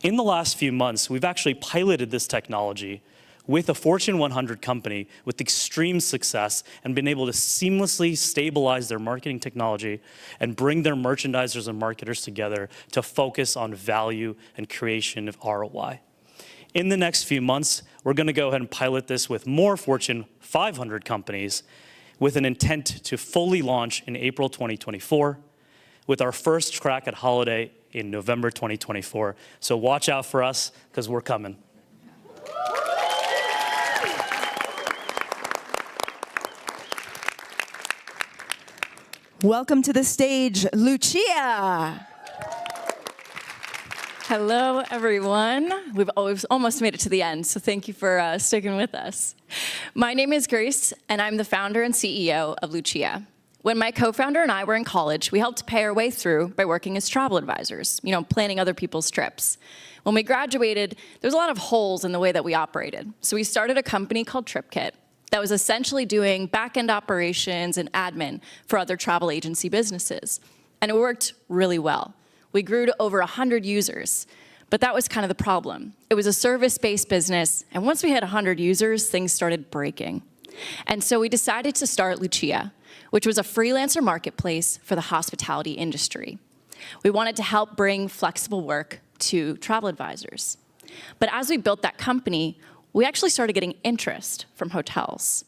In the last few months, we've actually piloted this technology with a Fortune 100 company with extreme success and been able to seamlessly stabilize their marketing technology and bring their merchandisers and marketers together to focus on value and creation of ROI. In the next few months, we're going to go ahead and pilot this with more Fortune 500 companies with an intent to fully launch in April 2024 with our first crack at holiday in November 2024. So watch out for us because we're coming. Welcome to the stage, Lucia. Hello, everyone. We've almost made it to the end, so thank you for sticking with us. My name is Grace, and I'm the founder and CEO of Lucia. When my co-founder and I were in college, we helped pay our way through by working as travel advisors, planning other people's trips. When we graduated, there was a lot of holes in the way that we operated, so we started a company called TripKit that was essentially doing back-end operations and admin for other travel agency businesses. And it worked really well. We grew to over 100 users, but that was kind of the problem. It was a service-based business, and once we had 100 users, things started breaking. And so we decided to start Lucia, which was a freelancer marketplace for the hospitality industry. We wanted to help bring flexible work to travel advisors. But as we built that company, we actually started getting interest from hotels.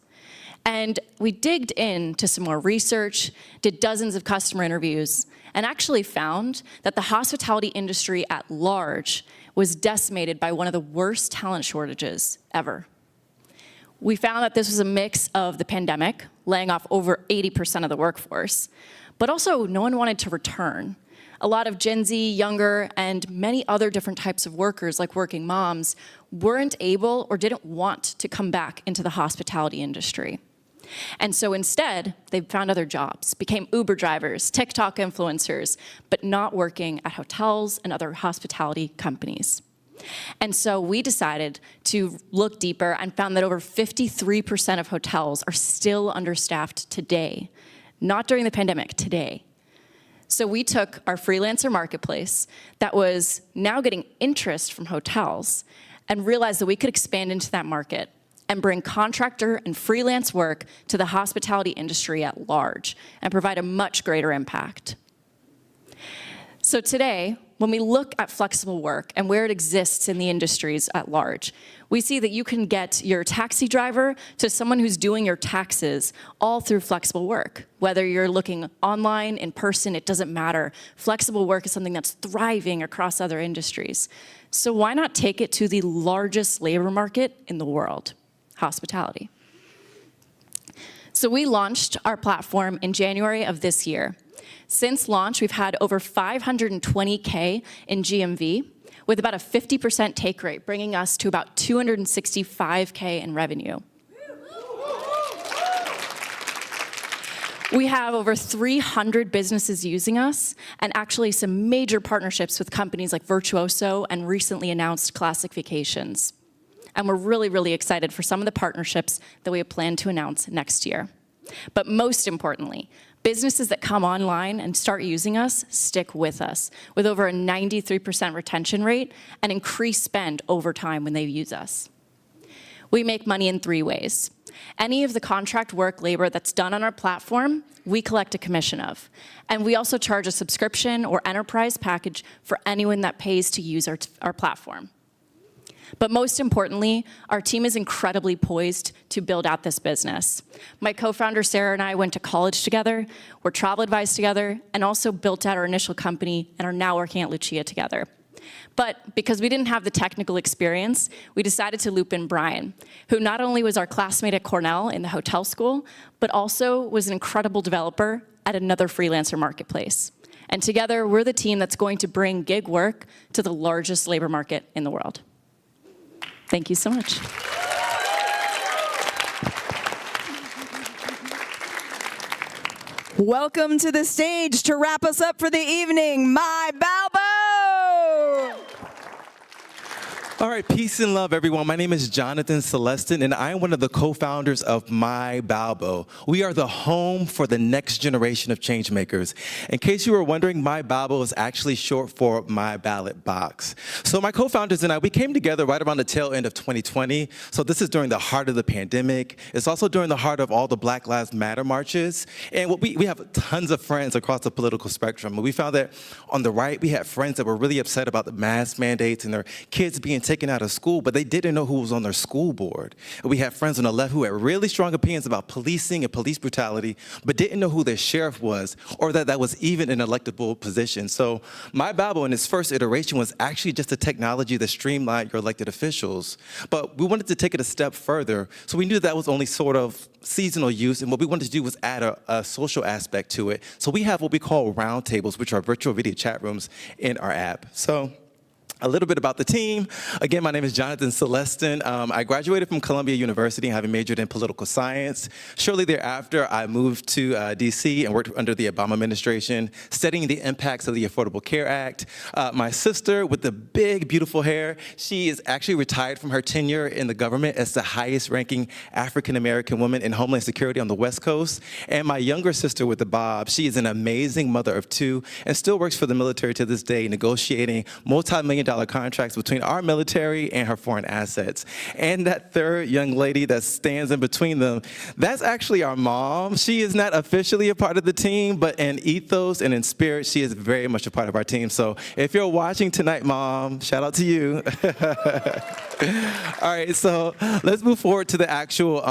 And we digged into some more research, did dozens of customer interviews, and actually found that the hospitality industry at large was decimated by one of the worst talent shortages ever. We found that this was a mix of the pandemic, laying off over 80% of the workforce, but also no one wanted to return. A lot of Gen Z, younger, and many other different types of workers, like working moms, weren't able or didn't want to come back into the hospitality industry. And so instead, they found other jobs, became Uber drivers, TikTok influencers, but not working at hotels and other hospitality companies. And so we decided to look deeper and found that over 53% of hotels are still understaffed today, not during the pandemic, today. So we took our freelancer marketplace that was now getting interest from hotels and realized that we could expand into that market and bring contractor and freelance work to the hospitality industry at large and provide a much greater impact. So today, when we look at flexible work and where it exists in the industries at large, we see that you can get your taxi driver to someone who's doing your taxes all through flexible work. Whether you're looking online, in person, it doesn't matter. Flexible work is something that's thriving across other industries. So why not take it to the largest labor market in the world? Hospitality. So we launched our platform in January of this year. Since launch, we've had over 520K in GMV, with about a 50% take rate, bringing us to about 265K in revenue. We have over 300 businesses using us, and actually some major partnerships with companies like Virtuoso and recently announced Classic Vacations. And we're really, really excited for some of the partnerships that we have planned to announce next year. But most importantly, businesses that come online and start using us stick with us, with over a 93% retention rate and increased spend over time when they use us. We make money in 3 ways. Any of the contract work labor that's done on our platform, we collect a commission of. And we also charge a subscription or enterprise package for anyone that pays to use our platform. But most importantly, our team is incredibly poised to build out this business. My co-founder Sarah and I went to college together, were travel advised together, and also built out our initial company and are now working at Lucia together. But because we didn't have the technical experience, we decided to loop in Brian, who not only was our classmate at Cornell in the hotel school, but also was an incredible developer at another freelancer marketplace. And together, we're the team that's going to bring gig work to the largest labor market in the world. Thank you so much. Welcome to the stage to wrap us up for the evening, my Balbo! All right, peace and love, everyone. My name is Jonathan Celestin, and I am one of the co-founders of My Balbo. We are the home for the next generation of change makers. In case you were wondering, My Balbo is actually short for My Ballot Box. So my co-founders and I, we came together right around the tail end of 2020. So this is during the heart of the pandemic. It's also during the heart of all the Black Lives Matter marches. And we have tons of friends across the political spectrum. We found that on the right, we had friends that were really upset about the mask mandates and their kids being taken out of school, but they didn't know who was on their school board. And we had friends on the left who had really strong opinions about policing and police brutality, but didn't know who their sheriff was, or that was even an electable position. So My Balbo in its first iteration was actually just a technology that streamlined your elected officials. But we wanted to take it a step further, so we knew that was only sort of seasonal use, and what we wanted to do was add a social aspect to it. So we have what we call roundtables, which are virtual video chat rooms in our app. So a little bit about the team. Again, my name is Jonathan Celestin. I graduated from Columbia University, having majored in political science. Shortly thereafter, I moved to DC and worked under the Obama administration, studying the impacts of the Affordable Care Act. My sister with the big, beautiful hair, she is actually retired from her tenure in the government as the highest ranking African-American woman in Homeland Security on the West Coast. And my younger sister with the bob, she is an amazing mother of 2 and still works for the military to this day, negotiating multi-million-dollar million contracts between our military and her foreign assets. And that third young lady that stands in between them, that's actually our mom. She is not officially a part of the team, but in ethos and in spirit, she is very much a part of our team. So if you're watching tonight, Mom, shout out to you. All right, so let's move forward to the actual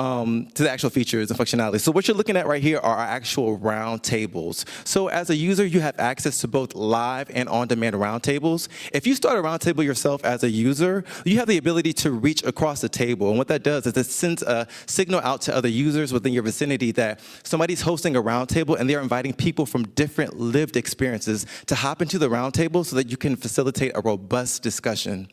features and functionality. So what you're looking at right here are our actual round tables. So as a user, you have access to both live and on-demand round tables. If you start a round table yourself as a user, you have the ability to reach across the table. And what that does is it sends a signal out to other users within your vicinity that somebody's hosting a round table and they're inviting people from different lived experiences to hop into the round table so that you can facilitate a robust discussion.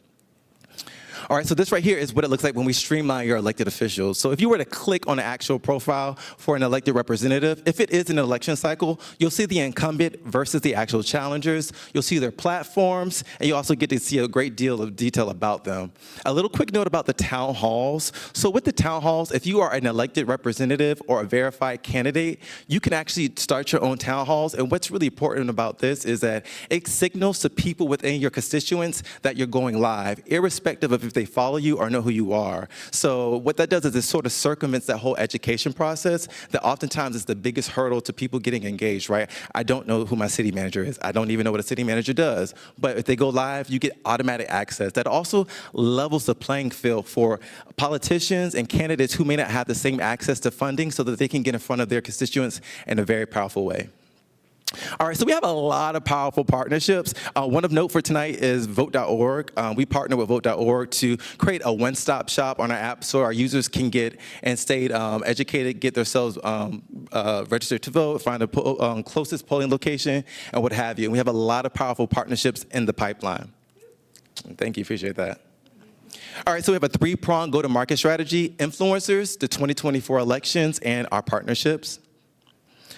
All right, so this right here is what it looks like when we streamline your elected officials. So if you were to click on the actual profile for an elected representative, if it is an election cycle, you'll see the incumbent versus the actual challengers. You'll see their platforms, and you also get to see a great deal of detail about them. A little quick note about the town halls. So with the town halls, if you are an elected representative or a verified candidate, you can actually start your own town halls. And what's really important about this is that it signals to people within your constituents that you're going live, irrespective of if they follow you or know who you are. So what that does is it sort of circumvents that whole education process that oftentimes is the biggest hurdle to people getting engaged, right? I don't know who my city manager is. I don't even know what a city manager does. But if they go live, you get automatic access. That also levels the playing field for politicians and candidates who may not have the same access to funding so that they can get in front of their constituents in a very powerful way. All right, so we have a lot of powerful partnerships. One of note for tonight is Vote.org. We partner with Vote.org to create a one-stop shop on our app so our users can get and stay educated, get themselves registered to vote, find the closest polling location, and what have you. And we have a lot of powerful partnerships in the pipeline. Thank you, appreciate that. All right, so we have a three-pronged go-to-market strategy: influencers, the 2024 elections, and our partnerships.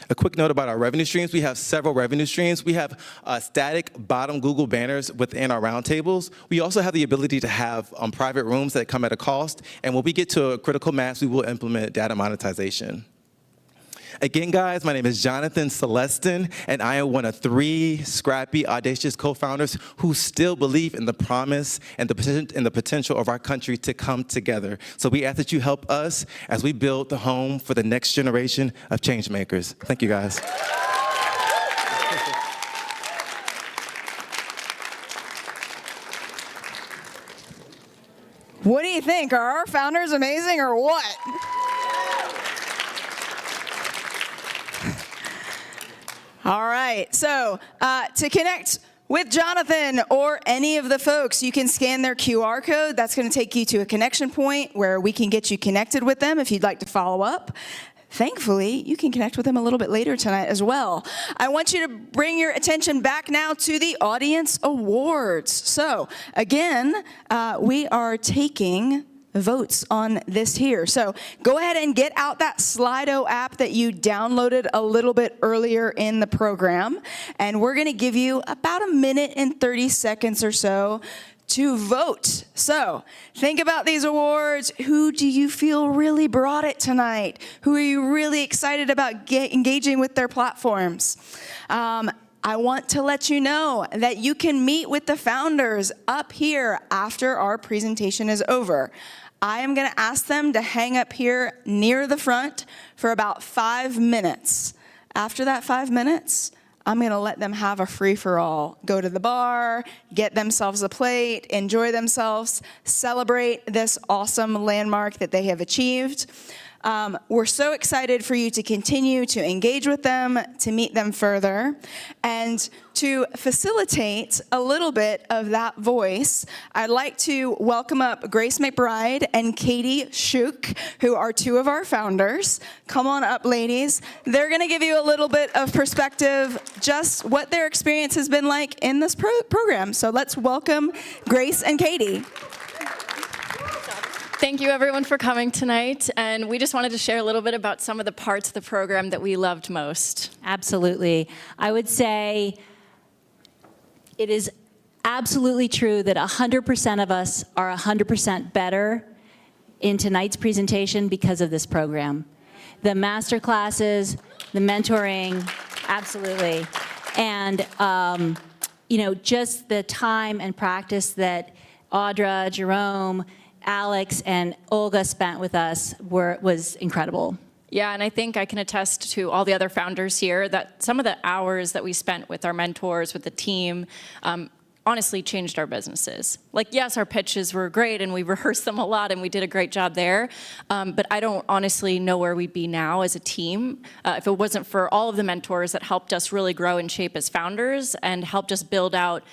A quick note about our revenue streams. We have several revenue streams. We have static bottom Google banners within our roundtables. We also have the ability to have private rooms that come at a cost. And when we get to a critical mass, we will implement data monetization. Again, guys, my name is Jonathan Celestin, and I am one of 3 scrappy, audacious co-founders who still believe in the promise and the potential of our country to come together. So we ask that you help us as we build the home for the next generation of change makers. Thank you, guys. What do you think? Are our founders amazing or what? All right, so to connect with Jonathan or any of the folks, you can scan their QR code. That's going to take you to a connection point where we can get you connected with them if you'd like to follow up. Thankfully, you can connect with them a little bit later tonight as well. I want you to bring your attention back now to the audience awards. So again, we are taking votes on this here. So go ahead and get out that Slido app that you downloaded a little bit earlier in the program. And we're gonna give you about 1 minute and 30 seconds or so to vote. So think about these awards. Who do you feel really brought it tonight? Who are you really excited about engaging with their platforms? I want to let you know that you can meet with the founders up here after our presentation is over. I am going to ask them to hang up here near the front for about 5 minutes. After that 5 minutes, I'm going to let them have a free-for-all. Go to the bar, get themselves a plate, enjoy themselves, celebrate this awesome landmark that they have achieved. We're so excited for you to continue to engage with them, to meet them further, and to facilitate a little bit of that voice, I'd like to welcome up Grace McBride and Katie Shook, who are 2 of our founders. Come on up, ladies. They're going to give you a little bit of perspective, just what their experience has been like in this program. So let's welcome Grace and Katie. Thank you, everyone, for coming tonight. And we just wanted to share a little bit about some of the parts of the program that we loved most. Absolutely. I would say it is absolutely true that 100% of us are 100% better in tonight's presentation because of this program. The master classes, the mentoring, absolutely. And just the time and practice that Audra, Jerome, Alex, and Olga spent with us was incredible. Yeah, and I think I can attest to all the other founders here that some of the hours that we spent with our mentors, with the team, honestly changed our businesses. Like, yes, our pitches were great and we rehearsed them a lot and we did a great job there, but I don't honestly know where we'd be now as a team if it wasn't for all of the mentors that helped us really grow and shape as founders and helped us build out,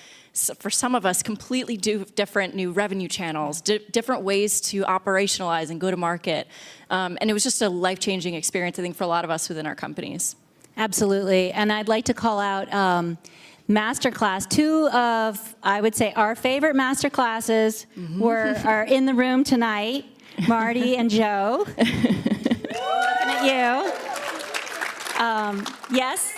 for some of us, completely different new revenue channels, different ways to operationalize and go to market. And it was just a life-changing experience, I think, for a lot of us within our companies. Absolutely. And I'd like to call out masterclass. Two of, I would say, our favorite masterclasses are in the room tonight. Marty and Joe. Looking at you. Yes.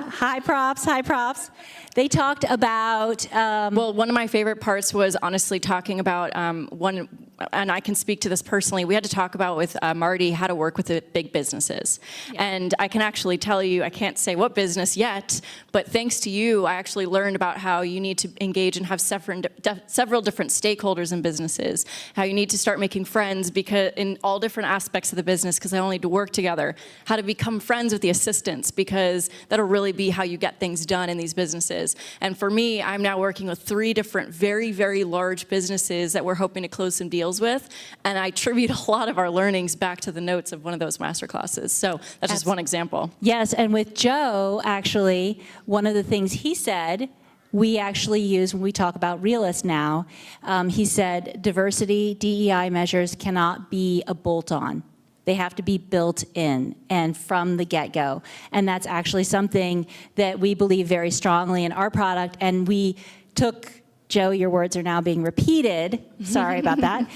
High props, high props. They talked about... well, one of my favorite parts was honestly talking about one, and I can speak to this personally, we had to talk about with Marty how to work with the big businesses. Yeah. And I can actually tell you, I can't say what business yet, but thanks to you, I actually learned about how you need to engage and have several different stakeholders in businesses, how you need to start making friends because in all different aspects of the business because they all need to work together, how to become friends with the assistants because that'll really be how you get things done in these businesses. And for me, I'm now working with 3 different very, very large businesses that we're hoping to close some deals with. And I attribute a lot of our learnings back to the notes of one of those master classes. So that's just one example. Yes, and with Joe, actually, one of the things he said, we actually use when we talk about Realist now, he said diversity, DEI measures cannot be a bolt-on. They have to be built in and from the get-go. And that's actually something that we believe very strongly in our product. And we took, Joe, your words are now being repeated. Sorry about that.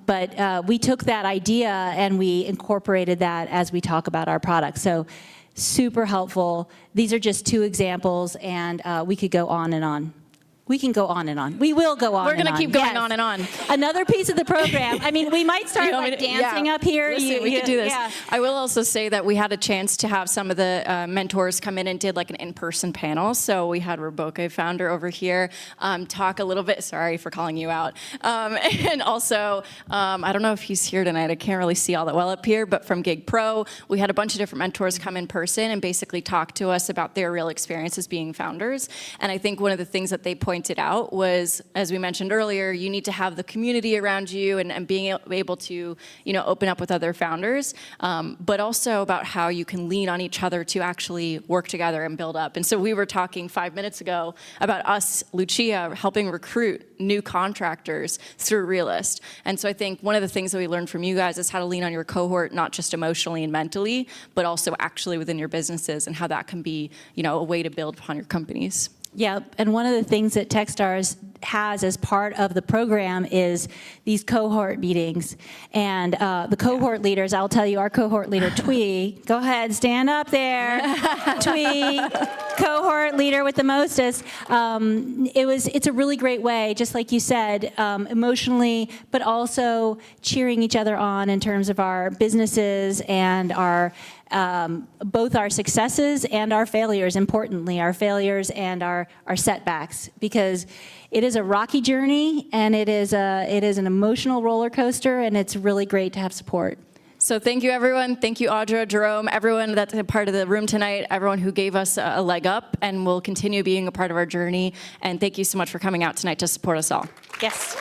But we took that idea and we incorporated that as we talk about our product. So super helpful. These are just 2 examples, and we could go on and on. We can go on and on. We will go on and on. We're going to keep going on and on. Another piece of the program. I mean, we might start like dancing up here. Listen, we could do this. Yeah. I will also say that we had a chance to have some of the mentors come in and did like an in-person panel. So we had Roboca, founder, over here, talk a little bit. Sorry for calling you out. And also, I don't know if he's here tonight. I can't really see all that well up here. But from Gig Pro, we had a bunch of different mentors come in person and basically talk to us about their real experiences being founders. And I think one of the things that they pointed out was, as we mentioned earlier, you need to have the community around you and being able to, open up with other founders, but also about how you can lean on each other to actually work together and build up. And so we were talking 5 minutes ago about us, Lucia, helping recruit new contractors through Realist. And so I think one of the things that we learned from you guys is how to lean on your cohort, not just emotionally and mentally, but also actually within your businesses and how that can be, a way to build upon your companies. Yeah, and one of the things that Techstars has as part of the program is these cohort meetings. And the cohort leaders, I'll tell you, our cohort leader, Twee, go ahead, stand up there. Twee, cohort leader with the mostest. It's a really great way, just like you said, emotionally, but also cheering each other on in terms of our businesses and our both our successes and our failures, importantly, our failures and our setbacks, because it is a rocky journey and it is an emotional roller coaster, and it's really great to have support. So thank you, everyone. Thank you, Audra, Jerome, everyone that's a part of the room tonight, everyone who gave us a leg up and will continue being a part of our journey. And thank you so much for coming out tonight to support us all. Yes.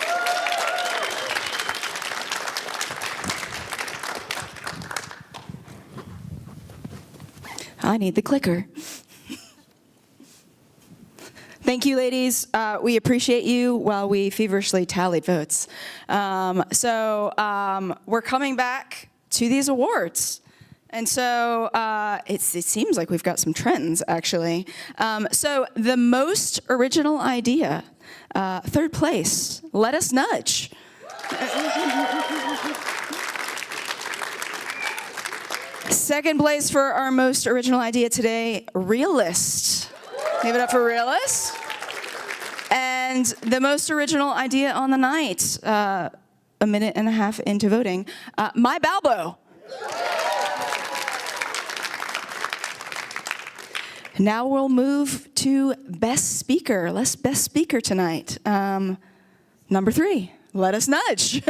I need the clicker. Thank you, ladies. We appreciate you while we feverishly tallied votes. We're coming back to these awards. And so it seems like we've got some trends, actually. So the most original idea, 3rd place, Let Us Nudge. Second place for our most original idea today, Realist. Give it up for Realist. And the most original idea on the night, a minute and a half into voting, My Balbo. Now we'll move to best speaker. Best speaker tonight. Number 3, Let Us Nudge.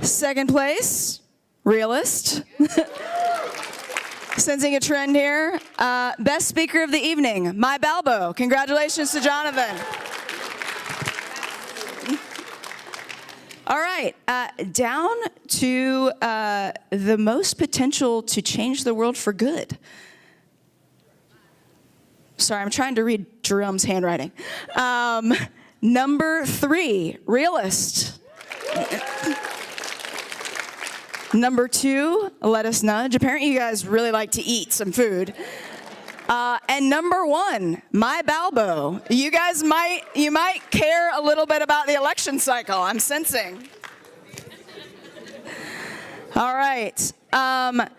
Second place, Realist. Sensing a trend here. Best speaker of the evening, My Balbo. Congratulations to Jonathan. All right, down to the most potential to change the world for good. Sorry, I'm trying to read Jerome's handwriting. Number 3, Realist. Number 2, Let Us Nudge. Apparently you guys really like to eat some food. And number 1, My Balbo. You guys might care a little bit about the election cycle, I'm sensing. All right. The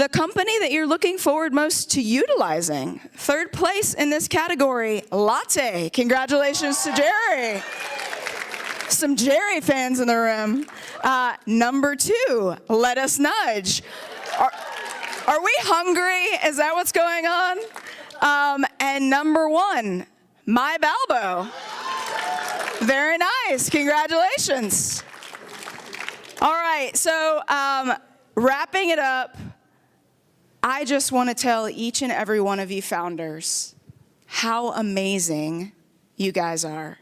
company that you're looking forward most to utilizing. Third place in this category, Latte. Congratulations to Jerry. Some Jerry fans in the room. Number 2, Let Us Nudge. Are we hungry? Is that what's going on? And number 1, My Balbo. Very nice. Congratulations. All right. So wrapping it up, I just want to tell each and every one of you founders how amazing you guys are.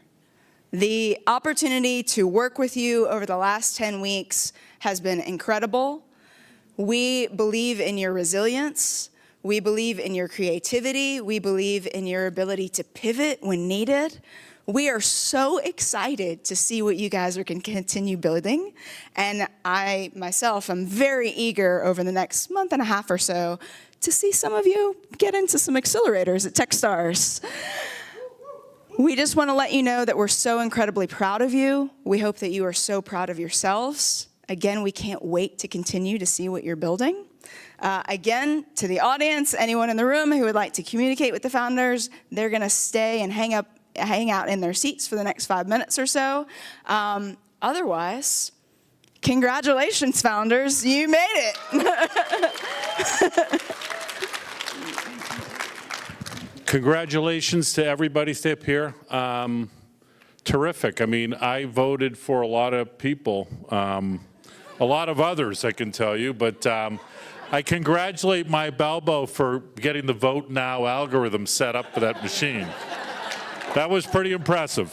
The opportunity to work with you over the last 10 weeks has been incredible. We believe in your resilience. We believe in your creativity. We believe in your ability to pivot when needed. We are so excited to see what you guys are going to continue building. And I, myself, am very eager over the next month and a half or so to see some of you get into some accelerators at Techstars. We just want to let you know that we're so incredibly proud of you. We hope that you are so proud of yourselves. Again, we can't wait to continue to see what you're building. Again, to the audience, anyone in the room who would like to communicate with the founders, they're going to stay and hang out in their seats for the next 5 minutes or so. Otherwise, congratulations, founders. You made it. Congratulations to everybody. Stay up here. Terrific. I mean, I voted for a lot of people, a lot of others, I can tell you, but I congratulate My Balbo for getting the Vote Now algorithm set up for that machine. That was pretty impressive.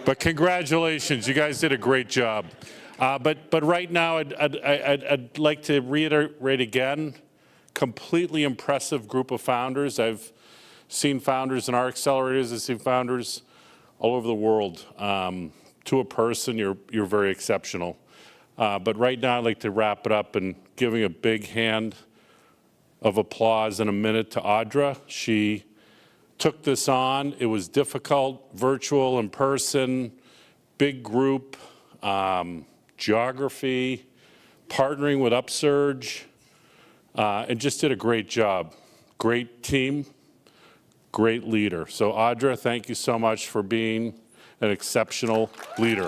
But congratulations, you guys did a great job. But right now, I'd like to reiterate again, completely impressive group of founders. I've seen founders in our accelerators. I've seen founders all over the world. To a person, you're very exceptional. But right now, I'd like to wrap it up and giving a big hand of applause in a minute to Audra. She took this on. It was difficult, virtual, in person, big group, geography, partnering with Upsurge, and just did a great job. Great team, great leader. So Audra, thank you so much for being an exceptional leader.